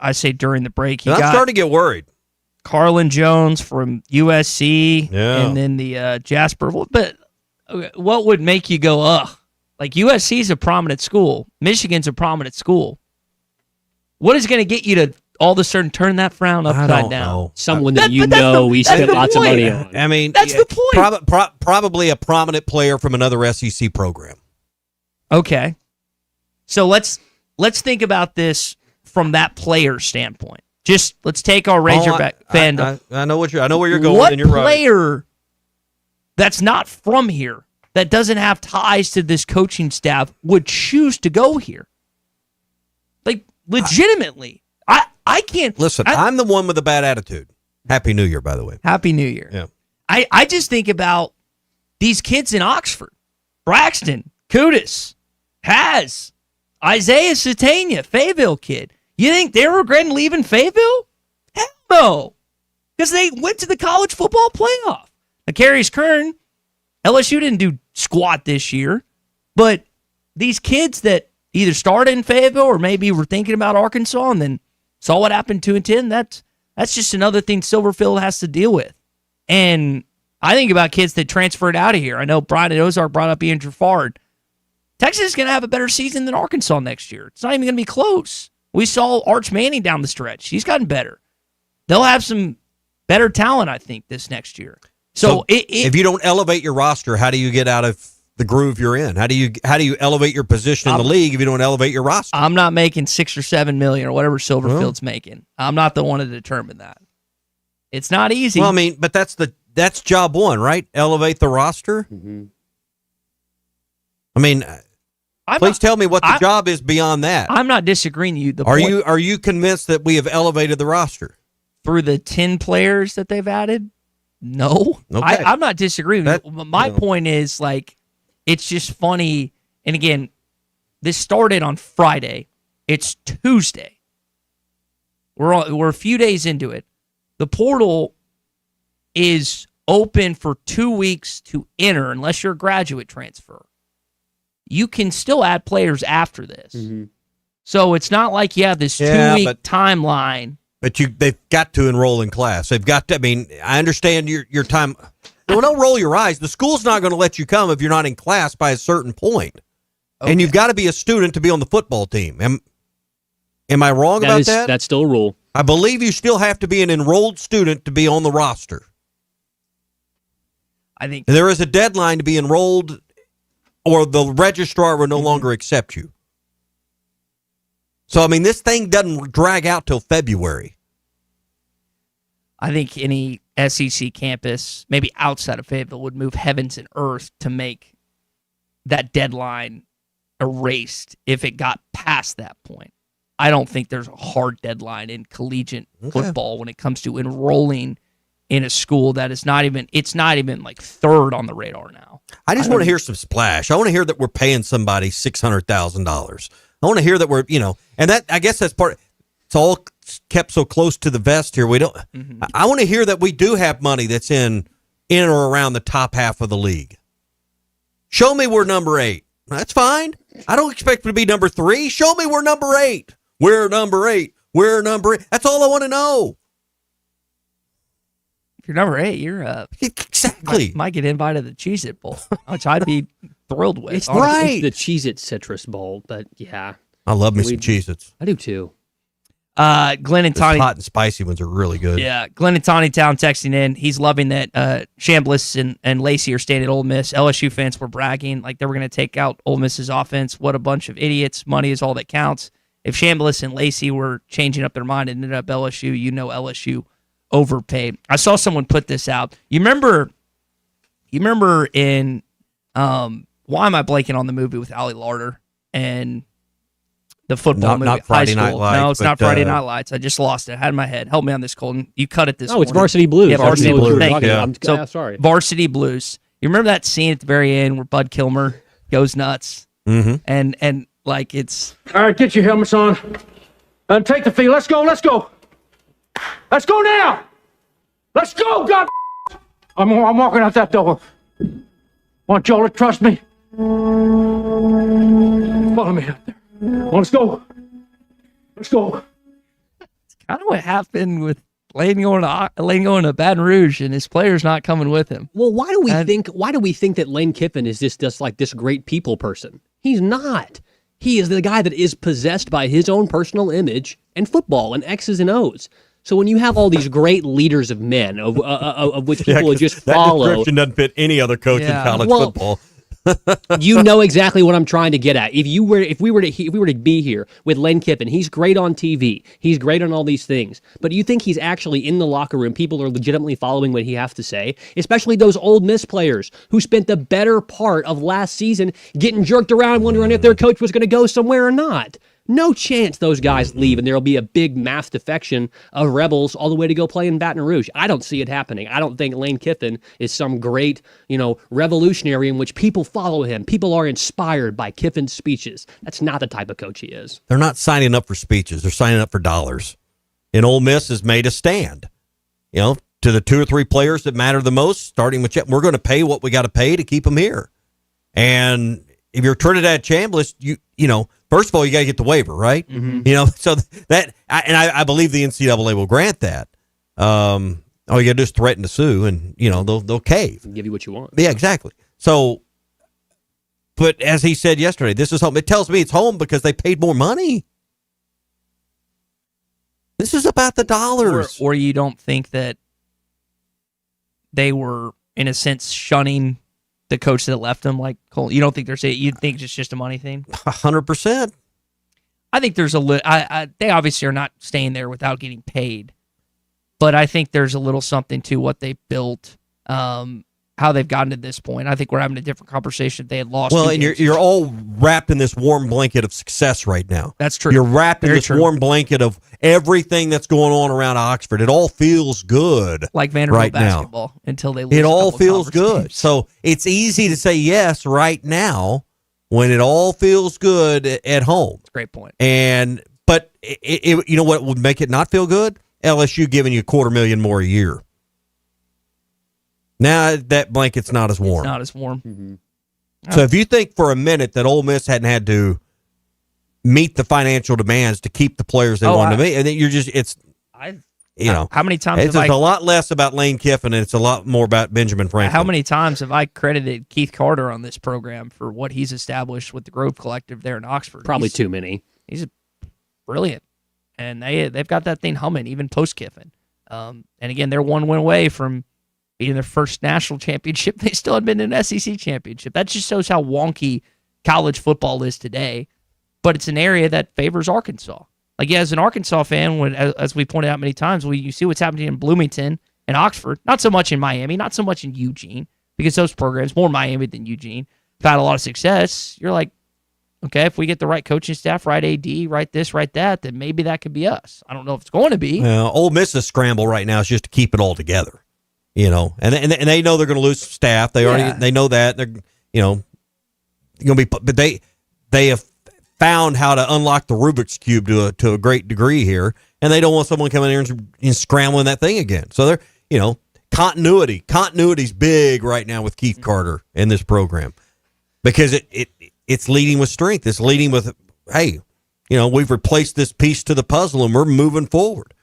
break, I'm starting to get worried. Carlin Jones from USC, Yeah. and then the Jasper. But what would make you go, ugh? Like USC's a prominent school, Michigan's a prominent school. What is going to get you to all of a sudden turn that frown upside down? Know. Someone we spent lots of money on. I mean, that's the point. Probably a prominent player from another SEC program. Okay, so let's think about this from that player standpoint. Just let's take our Razorback fandom. I know where you're going. What and you're player that's not from here, that doesn't have ties to this coaching staff, would choose to go here? Like, legitimately. I can't. Listen, I'm the one with a bad attitude. Happy New Year, by the way. Happy New Year. Yeah. I just think about these kids in Oxford. Braxton, Kudus, Haz, Isaiah Satania, Fayetteville kid. You think they're regretting leaving Fayetteville? Hell no. Because they went to the college football playoff. Macarius Kern, LSU didn't do squat this year, but these kids that either started in Fayetteville or maybe were thinking about Arkansas and then saw what happened 2-10, that's just another thing Silverfield has to deal with. And I think about kids that transferred out of here. I know Brian and Ozark brought up Ian Traffard. Texas is going to have a better season than Arkansas next year. It's not even going to be close. We saw Arch Manning down the stretch. He's gotten better. They'll have some better talent, I think, this next year. So if you don't elevate your roster, how do you get out of the groove you're in? How do you elevate your position in the league if you don't elevate your roster? I'm not making $6 or $7 million or whatever Silverfield's making. I'm not the one to determine that. It's not easy. Well, I mean, but that's job one, right? Elevate the roster. Mm-hmm. I mean, please tell me what the job is beyond that. I'm not disagreeing with you. Are you convinced that we have elevated the roster through the 10 players that they've added? No. Okay. I'm not disagreeing with you. My point is, like, it's just funny. And again, this started on Friday. It's Tuesday. We're a few days into it. The portal is open for 2 weeks to enter unless you're a graduate transfer. You can still add players after this. Mm-hmm. So it's not like you have this 2-week timeline. But they've got to enroll in class. They've got to. I mean, I understand your time. Well, don't roll your eyes. The school's not going to let you come if you're not in class by a certain point. Okay. And you've got to be a student to be on the football team. Am I wrong about that? That's still a rule. I believe you still have to be an enrolled student to be on the roster. I think there is a deadline to be enrolled, or the registrar will no longer accept you. So, I mean, this thing doesn't drag out till February. I think any SEC campus, maybe outside of Fayetteville, would move heavens and earth to make that deadline erased if it got past that point. I don't think there's a hard deadline in collegiate football when it comes to enrolling in a school that is not even like third on the radar now. I just want to hear some splash. I want to hear that we're paying somebody $600,000. I want to hear that we're, and that, I guess that's part, it's all kept so close to the vest here. We don't, I want to hear that we do have money that's in or around the top half of the league. Show me we're number 8. That's fine. I don't expect to be number 3. Show me we're number 8. We're number 8. We're number 8. That's all I want to know. If you're number 8, you're exactly might get invited to the Cheez-It Bowl, which I'd be thrilled with. It's right. It's the Cheez-It Citrus Bowl, but yeah. I love me some Cheez-Its. I do too. Glenn and Tawny. Hot and spicy ones are really good. Yeah, Glenn and Tawny Town texting in. He's loving that Chambliss and Lacey are staying at Ole Miss. LSU fans were bragging like they were going to take out Ole Miss's offense. What a bunch of idiots. Money is all that counts. if Chambliss and Lacey were changing up their mind and ended up LSU, LSU overpaid. I saw someone put this out. You remember in why am I blanking on the movie with Ali Larter and the football movie? Not Friday Night Lights. No, it's not Friday Night Lights. I just lost it. I had it in my head. Help me on this, Colton. You cut it this morning. It's Varsity Blues. Yeah, Varsity Blues. Thank you. I'm sorry. Varsity Blues. You remember that scene at the very end where Bud Kilmer goes nuts? Mm-hmm. And like it's... All right, get your helmets on. And take the field. Let's go. Let's go now. Let's go, God. I'm walking out that door. Want y'all to trust me? Follow me out there. Let's go. Let's go. It's kind of what happened with Lane going to Baton Rouge and his players not coming with him. Well, why do we think that Lane Kiffin is just like this great people person? He's not. He is the guy that is possessed by his own personal image and football and X's and O's. So when you have all these great leaders of men, of which people would just follow, that description doesn't fit any other coach in college football. You know exactly what I'm trying to get at. If we were to be here with Lane Kiffin, he's great on TV, he's great on all these things. But do you think he's actually in the locker room? People are legitimately following what he has to say, especially those Ole Miss players who spent the better part of last season getting jerked around, wondering if their coach was going to go somewhere or not. No chance those guys leave and there'll be a big mass defection of Rebels all the way to go play in Baton Rouge. I don't see it happening. I don't think Lane Kiffin is some great, revolutionary in which people follow him. People are inspired by Kiffin's speeches. That's not the type of coach he is. They're not signing up for speeches. They're signing up for dollars. And Ole Miss has made a stand. To the 2 or 3 players that matter the most, starting with we're going to pay what we got to pay to keep them here. And if you're Trinidad Chambliss, first of all, you got to get the waiver, right? Mm-hmm. So that, I believe the NCAA will grant that. All you got to do is threaten to sue, and they'll cave. Give you what you want. Yeah, exactly. So, but as he said yesterday, this is home. It tells me it's home because they paid more money. This is about the dollars. Or you don't think that they were, in a sense, shunning the coach that left him, like Cole? You don't think you think it's just a money thing? 100%. I think there's they obviously are not staying there without getting paid, but I think there's a little something to what they built, how they've gotten to this point. I think we're having a different conversation if they had lost. Well, and you're all wrapped in this warm blanket of success right now. That's true. You're wrapped in Very this true. warm blanket of everything that's going on around Oxford. It all feels good, like Vanderbilt right basketball now. until they lose. It all a couple feels conference good. games. So it's easy to say yes right now when it all feels good at home. That's a great point. But you know what would make it not feel good? LSU giving you $250,000 more a year. Now that blanket's not as warm. It's not as warm. Mm-hmm. So if you think for a minute that Ole Miss hadn't had to meet the financial demands to keep the players they wanted to meet, and then you're just how many times it's have a lot less about Lane Kiffin and it's a lot more about Benjamin Franklin. How many times have I credited Keith Carter on this program for what he's established with the Grove Collective there in Oxford? Probably too many. He's brilliant, and they've got that thing humming even post Kiffin. And again, they're one win away from beating their first national championship. They still had been in an SEC championship. That just shows how wonky college football is today. But it's an area that favors Arkansas. Like, yeah, as an Arkansas fan, as we pointed out many times, you see what's happening in Bloomington and Oxford. Not so much in Miami, not so much in Eugene, because those programs, more Miami than Eugene, have had a lot of success. You're like, okay, if we get the right coaching staff, right AD, right this, right that, then maybe that could be us. I don't know if it's going to be. Ole Miss's scramble right now is just to keep it all together. And they know they're going to lose staff. They know that they're going to be, but they have found how to unlock the Rubik's Cube to a great degree here, and they don't want someone coming in here and scrambling that thing again. So they're continuity's big right now with Keith Carter in this program because it's leading with strength. It's leading with, hey, we've replaced this piece to the puzzle and we're moving forward.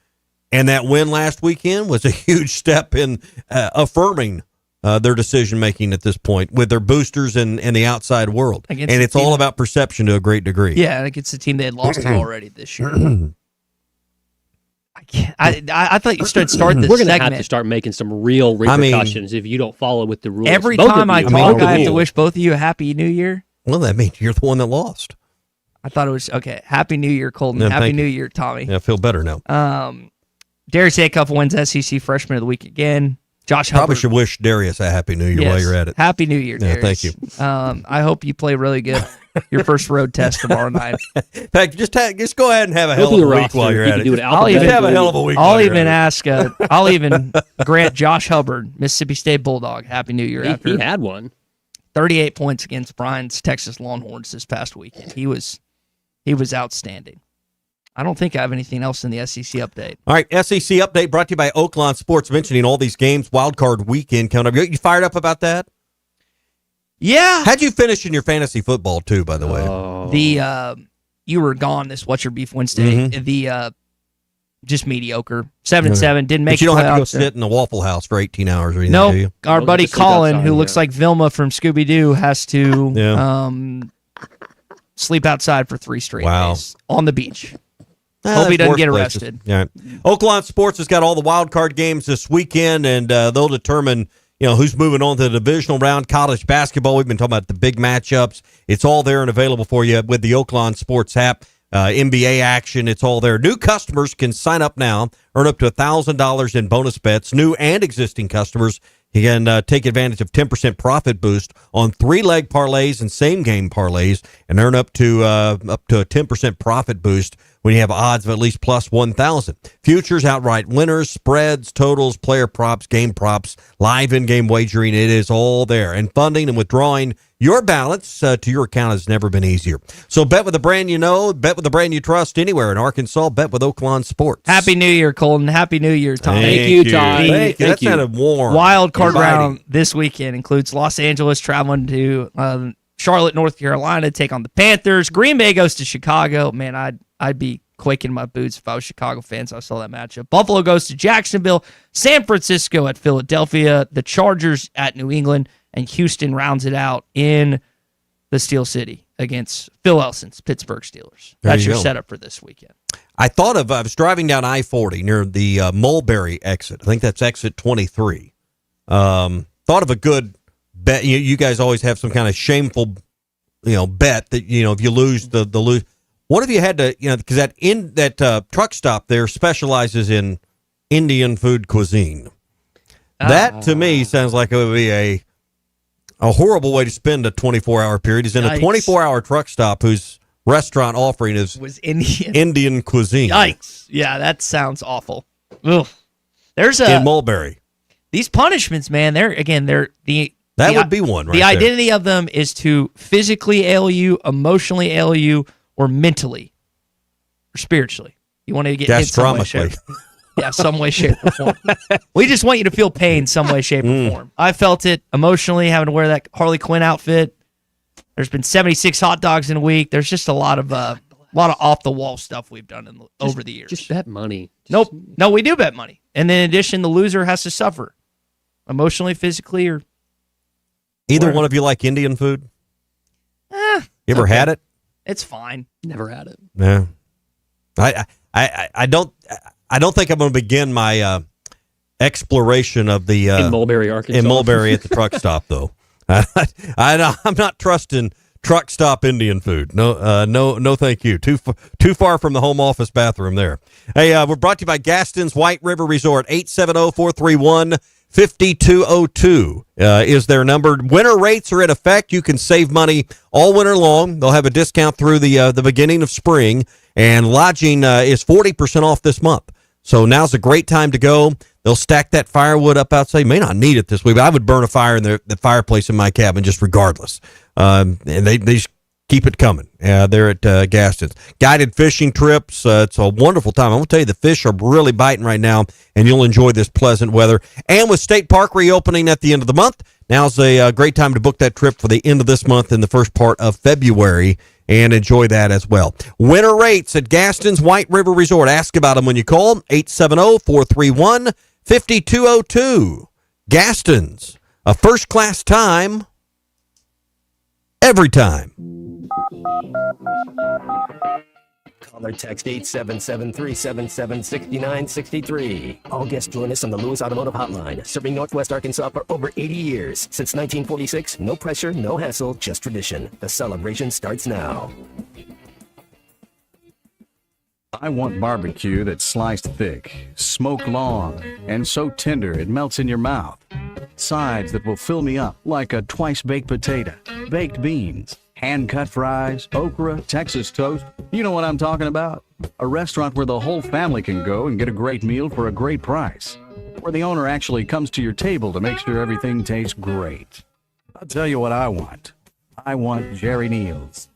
And that win last weekend was a huge step in affirming their decision-making at this point with their boosters and the outside world. And it's all about perception to a great degree. Yeah, and against the team they had lost to already this year. I thought you should start this We're going to segment. have to start making some real repercussions if you don't follow with the rules. Every Both time of I you. talk, I have to wish both of you a happy new year. Well, that means you're the one that lost. I thought it was okay. Happy New Year, Colton. No, Happy thank New you. Year, Tommy. Yeah, I feel better now. Darius Acuff wins SEC Freshman of the Week again. Josh Probably Hubbard. should wish Darius a Happy New Year while you're at it. Happy New Year, Yeah, Darius. thank you. I hope you play really good. Your first road test tomorrow night. In fact, just go ahead and have a hell of a week while you're at it. I'll even have a hell of a week. I'll even ask. I'll even grant Josh Hubbard, Mississippi State Bulldog, Happy New Year. He had one. 38 points against Brian's Texas Longhorns this past weekend. He was outstanding. I don't think I have anything else in the SEC update. All right, SEC update brought to you by Oaklawn Sports, mentioning all these games, wild card weekend coming up. You fired up about that? Yeah. How'd you finish in your fantasy football too, by the way? The you were gone this What's Your Beef Wednesday. Mhm. The just mediocre. 7-7, didn't make But you don't have to go playoffs. sit in the Waffle House for 18 hours or anything, Nope. do you? Our buddy Colin, who looks like Vilma from Scooby Doo, has to sleep outside for 3 straight days on the beach. Hope he doesn't get arrested. Yeah. Oaklawn Sports has got all the wild card games this weekend, and they'll determine who's moving on to the divisional round. College basketball, we've been talking about the big matchups. It's all there and available for you with the Oaklawn Sports app. NBA action, it's all there. New customers can sign up now, earn up to $1,000 in bonus bets. New and existing customers, you can take advantage of 10% profit boost on 3-leg parlays and same-game parlays, and earn up to a 10% profit boost when you have odds of at least plus 1,000. Futures, outright winners, spreads, totals, player props, game props, live in-game wagering, it is all there. And funding and withdrawing your balance to your account has never been easier. So bet with a brand you know, bet with a brand you trust anywhere in Arkansas, bet with Oaklawn Sports. Happy New Year, Colton. Happy New Year, Tom. Thank you, Todd. Thank you. That sounded warm. Wild card Inviting. round this weekend includes Los Angeles traveling to Charlotte, North Carolina to take on the Panthers. Green Bay goes to Chicago. Man, I'd be quaking in my boots if I was Chicago fans. I saw that matchup. Buffalo goes to Jacksonville. San Francisco at Philadelphia. The Chargers at New England. And Houston rounds it out in the Steel City against Phil Elson's Pittsburgh Steelers. There That's you your go. setup for this weekend. I was driving down I-40 near the Mulberry exit. I think that's exit 23. Thought of a good bet. You guys always have some kind of shameful, bet that, if you lose, the lose. What if you had to, because that truck stop there specializes in Indian food cuisine. That to me sounds like it would be a horrible way to spend a 24-hour period. Is in a 24-hour truck stop whose restaurant offering was Indian cuisine. Yikes. Yeah, that sounds awful. Ugh. There's in Mulberry. These punishments, man, that would be one right The there. identity of them is to physically ail you, emotionally ail you, or mentally or spiritually. You want to get hit some way, shape. Yeah, some way, shape, or form. We just want you to feel pain some way, shape, or form. I felt it emotionally having to wear that Harley Quinn outfit. There's been 76 hot dogs in a week. There's just a lot of off the wall stuff we've done over the years. Just bet money. Nope. No, we do bet money. And then in addition, the loser has to suffer emotionally, physically, or Either one of you like Indian food? You ever had it? It's fine. Never had it. Yeah. I don't think I'm going to begin my exploration of the in Mulberry, Arkansas. In Mulberry at the truck stop, though. I'm not trusting truck stop Indian food. No, thank you. Too far from the home office bathroom there. Hey, we're brought to you by Gaston's White River Resort. 870-431-5202 is their number. Winter rates are in effect. You can save money all winter long. They'll have a discount through the beginning of spring, and lodging is 40% off this month. So now's a great time to go. They'll stack that firewood up outside. You may not need it this week, but I would burn a fire in the fireplace in my cabin just regardless. And they just keep it coming. They're at Gaston's. Guided fishing trips. It's a wonderful time. I'm going to tell you, the fish are really biting right now, and you'll enjoy this pleasant weather. And with State Park reopening at the end of the month, now's a great time to book that trip for the end of this month and the first part of February, and enjoy that as well. Winter rates at Gaston's White River Resort. Ask about them when you call 870-431-5202. Gaston's, a first-class time every time. Call or text 877-377-6963. All guests join us on the Lewis Automotive Hotline, serving Northwest Arkansas for over 80 years. Since 1946, no pressure, no hassle, just tradition. The celebration starts now. I want barbecue that's sliced thick, smoked long, and so tender it melts in your mouth. Sides that will fill me up like a twice-baked potato, baked beans, hand-cut fries, okra, Texas toast. You know what I'm talking about? A restaurant where the whole family can go and get a great meal for a great price. Where the owner actually comes to your table to make sure everything tastes great. I'll tell you what I want. I want Jerry Neal's.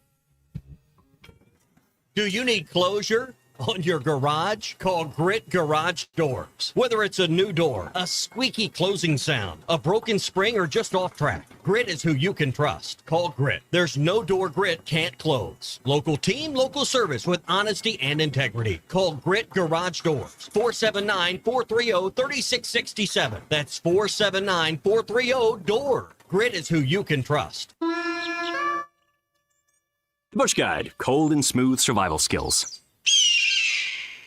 Do you need closure on your garage? Call Grit Garage Doors. Whether it's a new door, a squeaky closing sound, a broken spring, or just off track, Grit is who you can trust. Call Grit. There's no door Grit can't close. Local team, local service with honesty and integrity. Call Grit Garage Doors. 479-430-3667. That's 479-430-DOOR. Grit is who you can trust. The Bush Guide, cold and smooth survival skills.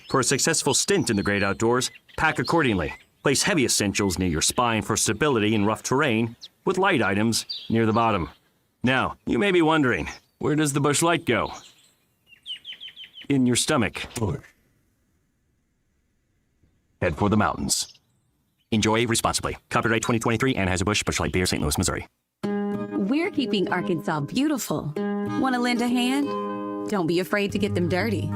For a successful stint in the great outdoors, pack accordingly. Place heavy essentials near your spine for stability in rough terrain, with light items near the bottom. Now, you may be wondering, where does the Bush Light go? In your stomach. Head for the mountains. Enjoy responsibly. Copyright 2023 Anheuser-Busch Bush Light Beer, St. Louis, Missouri. We're keeping Arkansas beautiful. Want to lend a hand? Don't be afraid to get them dirty.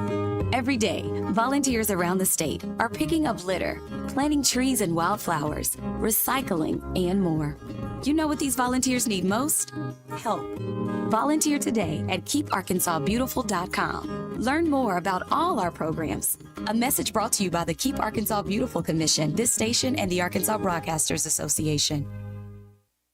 Every day, volunteers around the state are picking up litter, planting trees and wildflowers, recycling, and more. You know what these volunteers need most? Help. Volunteer today at keeparkansasbeautiful.com. Learn more about all our programs. A message brought to you by the Keep Arkansas Beautiful Commission, this station, and the Arkansas Broadcasters Association.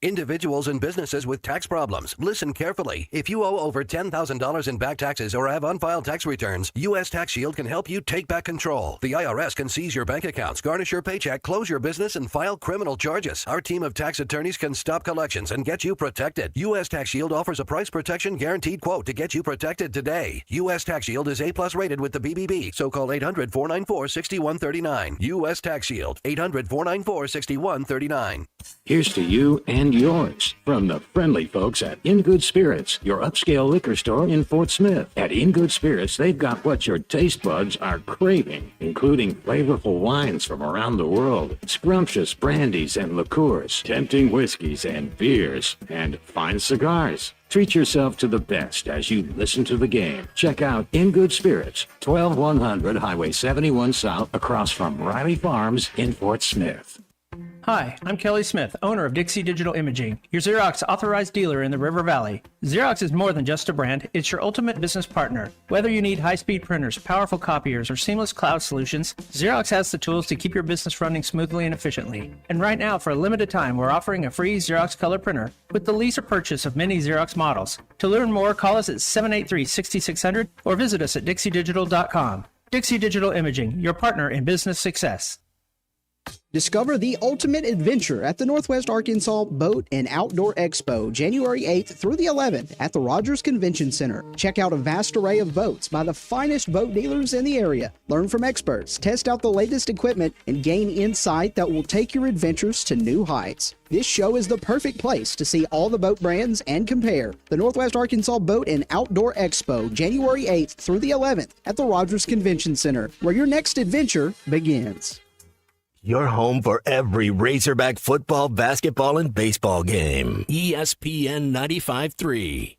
Individuals and businesses with tax problems, listen carefully. If you owe over $10,000 in back taxes or have unfiled tax returns, U.S. Tax Shield can help you take back control. The IRS can seize your bank accounts, garnish your paycheck, close your business, and file criminal charges. Our team of tax attorneys can stop collections and get you protected. U.S. Tax Shield offers a price protection guaranteed quote to get you protected today. U.S. Tax Shield is A+ rated with the BBB, so call 800-494-6139. U.S. Tax Shield, 800-494-6139. Here's to you and yours from the friendly folks at In Good Spirits, your upscale liquor store in Fort Smith. At In Good Spirits, they've got what your taste buds are craving, including flavorful wines from around the world, scrumptious brandies and liqueurs, tempting whiskeys and beers, and fine cigars. Treat yourself to the best as you listen to the game. Check out In Good Spirits, 12100 Highway 71 South, across from Riley Farms in Fort Smith. Hi, I'm Kelly Smith, owner of Dixie Digital Imaging, your Xerox authorized dealer in the River Valley. Xerox is more than just a brand, it's your ultimate business partner. Whether you need high-speed printers, powerful copiers, or seamless cloud solutions, Xerox has the tools to keep your business running smoothly and efficiently. And right now, for a limited time, we're offering a free Xerox color printer with the lease or purchase of many Xerox models. To learn more, call us at 783-6600 or visit us at dixiedigital.com. Dixie Digital Imaging, your partner in business success. Discover the ultimate adventure at the Northwest Arkansas Boat and Outdoor Expo, January 8th through the 11th at the Rogers Convention Center. Check out a vast array of boats by the finest boat dealers in the area. Learn from experts, test out the latest equipment, and gain insight that will take your adventures to new heights. This show is the perfect place to see all the boat brands and compare. The Northwest Arkansas Boat and Outdoor Expo, January 8th through the 11th at the Rogers Convention Center, where your next adventure begins. Your home for every Razorback football, basketball, and baseball game. ESPN 95.3.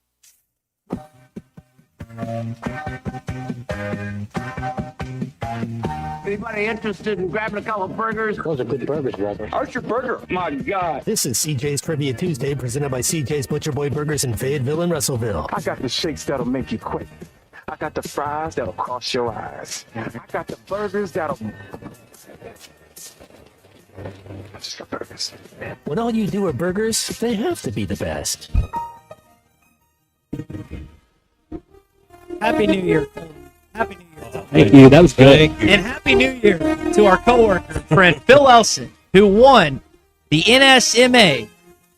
Anybody interested in grabbing a couple burgers? Those are good burgers, brother. Archer Burger, my God. This is CJ's Trivia Tuesday, presented by CJ's Butcher Boy Burgers in Fayetteville and Russellville. I got the shakes that'll make you quit. I got the fries that'll cross your eyes. I got the burgers that'll... When all you do are burgers, they have to be the best. Happy New Year. Happy New Year. Thank you. That was good. And Happy New Year to our coworker, friend Phil Elson, who won the NSMA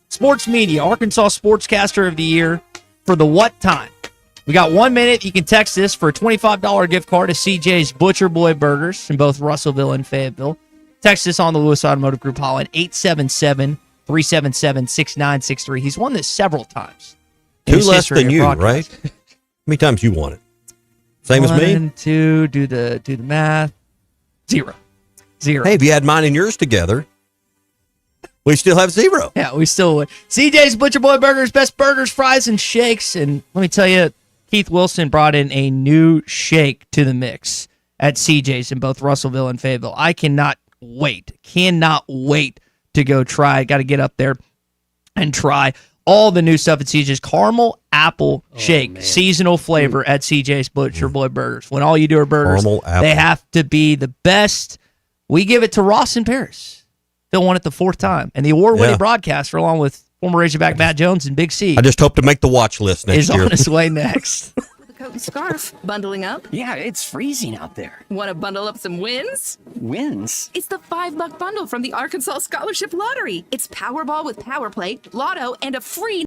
Sports Media Arkansas Sportscaster of the Year for the what time? We got 1 minute. You can text this for a $25 gift card to CJ's Butcher Boy Burgers in both Russellville and Fayetteville. Text us on the Lewis Automotive Group hotline, 877-377-6963. He's won this several times. Two less than you, right? How many times you won it? Same as me. 1, 2, do the math. 0. Hey, if you had mine and yours together, we still have 0. Yeah, we still would. CJ's Butcher Boy Burgers, best burgers, fries, and shakes. And let me tell you, Keith Wilson brought in a new shake to the mix at CJ's in both Russellville and Fayetteville. I cannot wait to go try. Got to get up there and try all the new stuff at CJ's. Caramel apple shake, seasonal flavor at CJ's Butcher Boy Burgers. When all you do are burgers, they have to be the best. We give it to Ross in Paris. Phil won it the 4th time. And the award-winning broadcaster, along with former Razorback Matt Jones and Big C, I just hope to make the watch list next year. Is on his way next. Coat and scarf. Bundling up? Yeah, it's freezing out there. Want to bundle up some wins? Wins? It's the $5 bundle from the Arkansas Scholarship Lottery. It's Powerball with Power Play, Lotto, and a free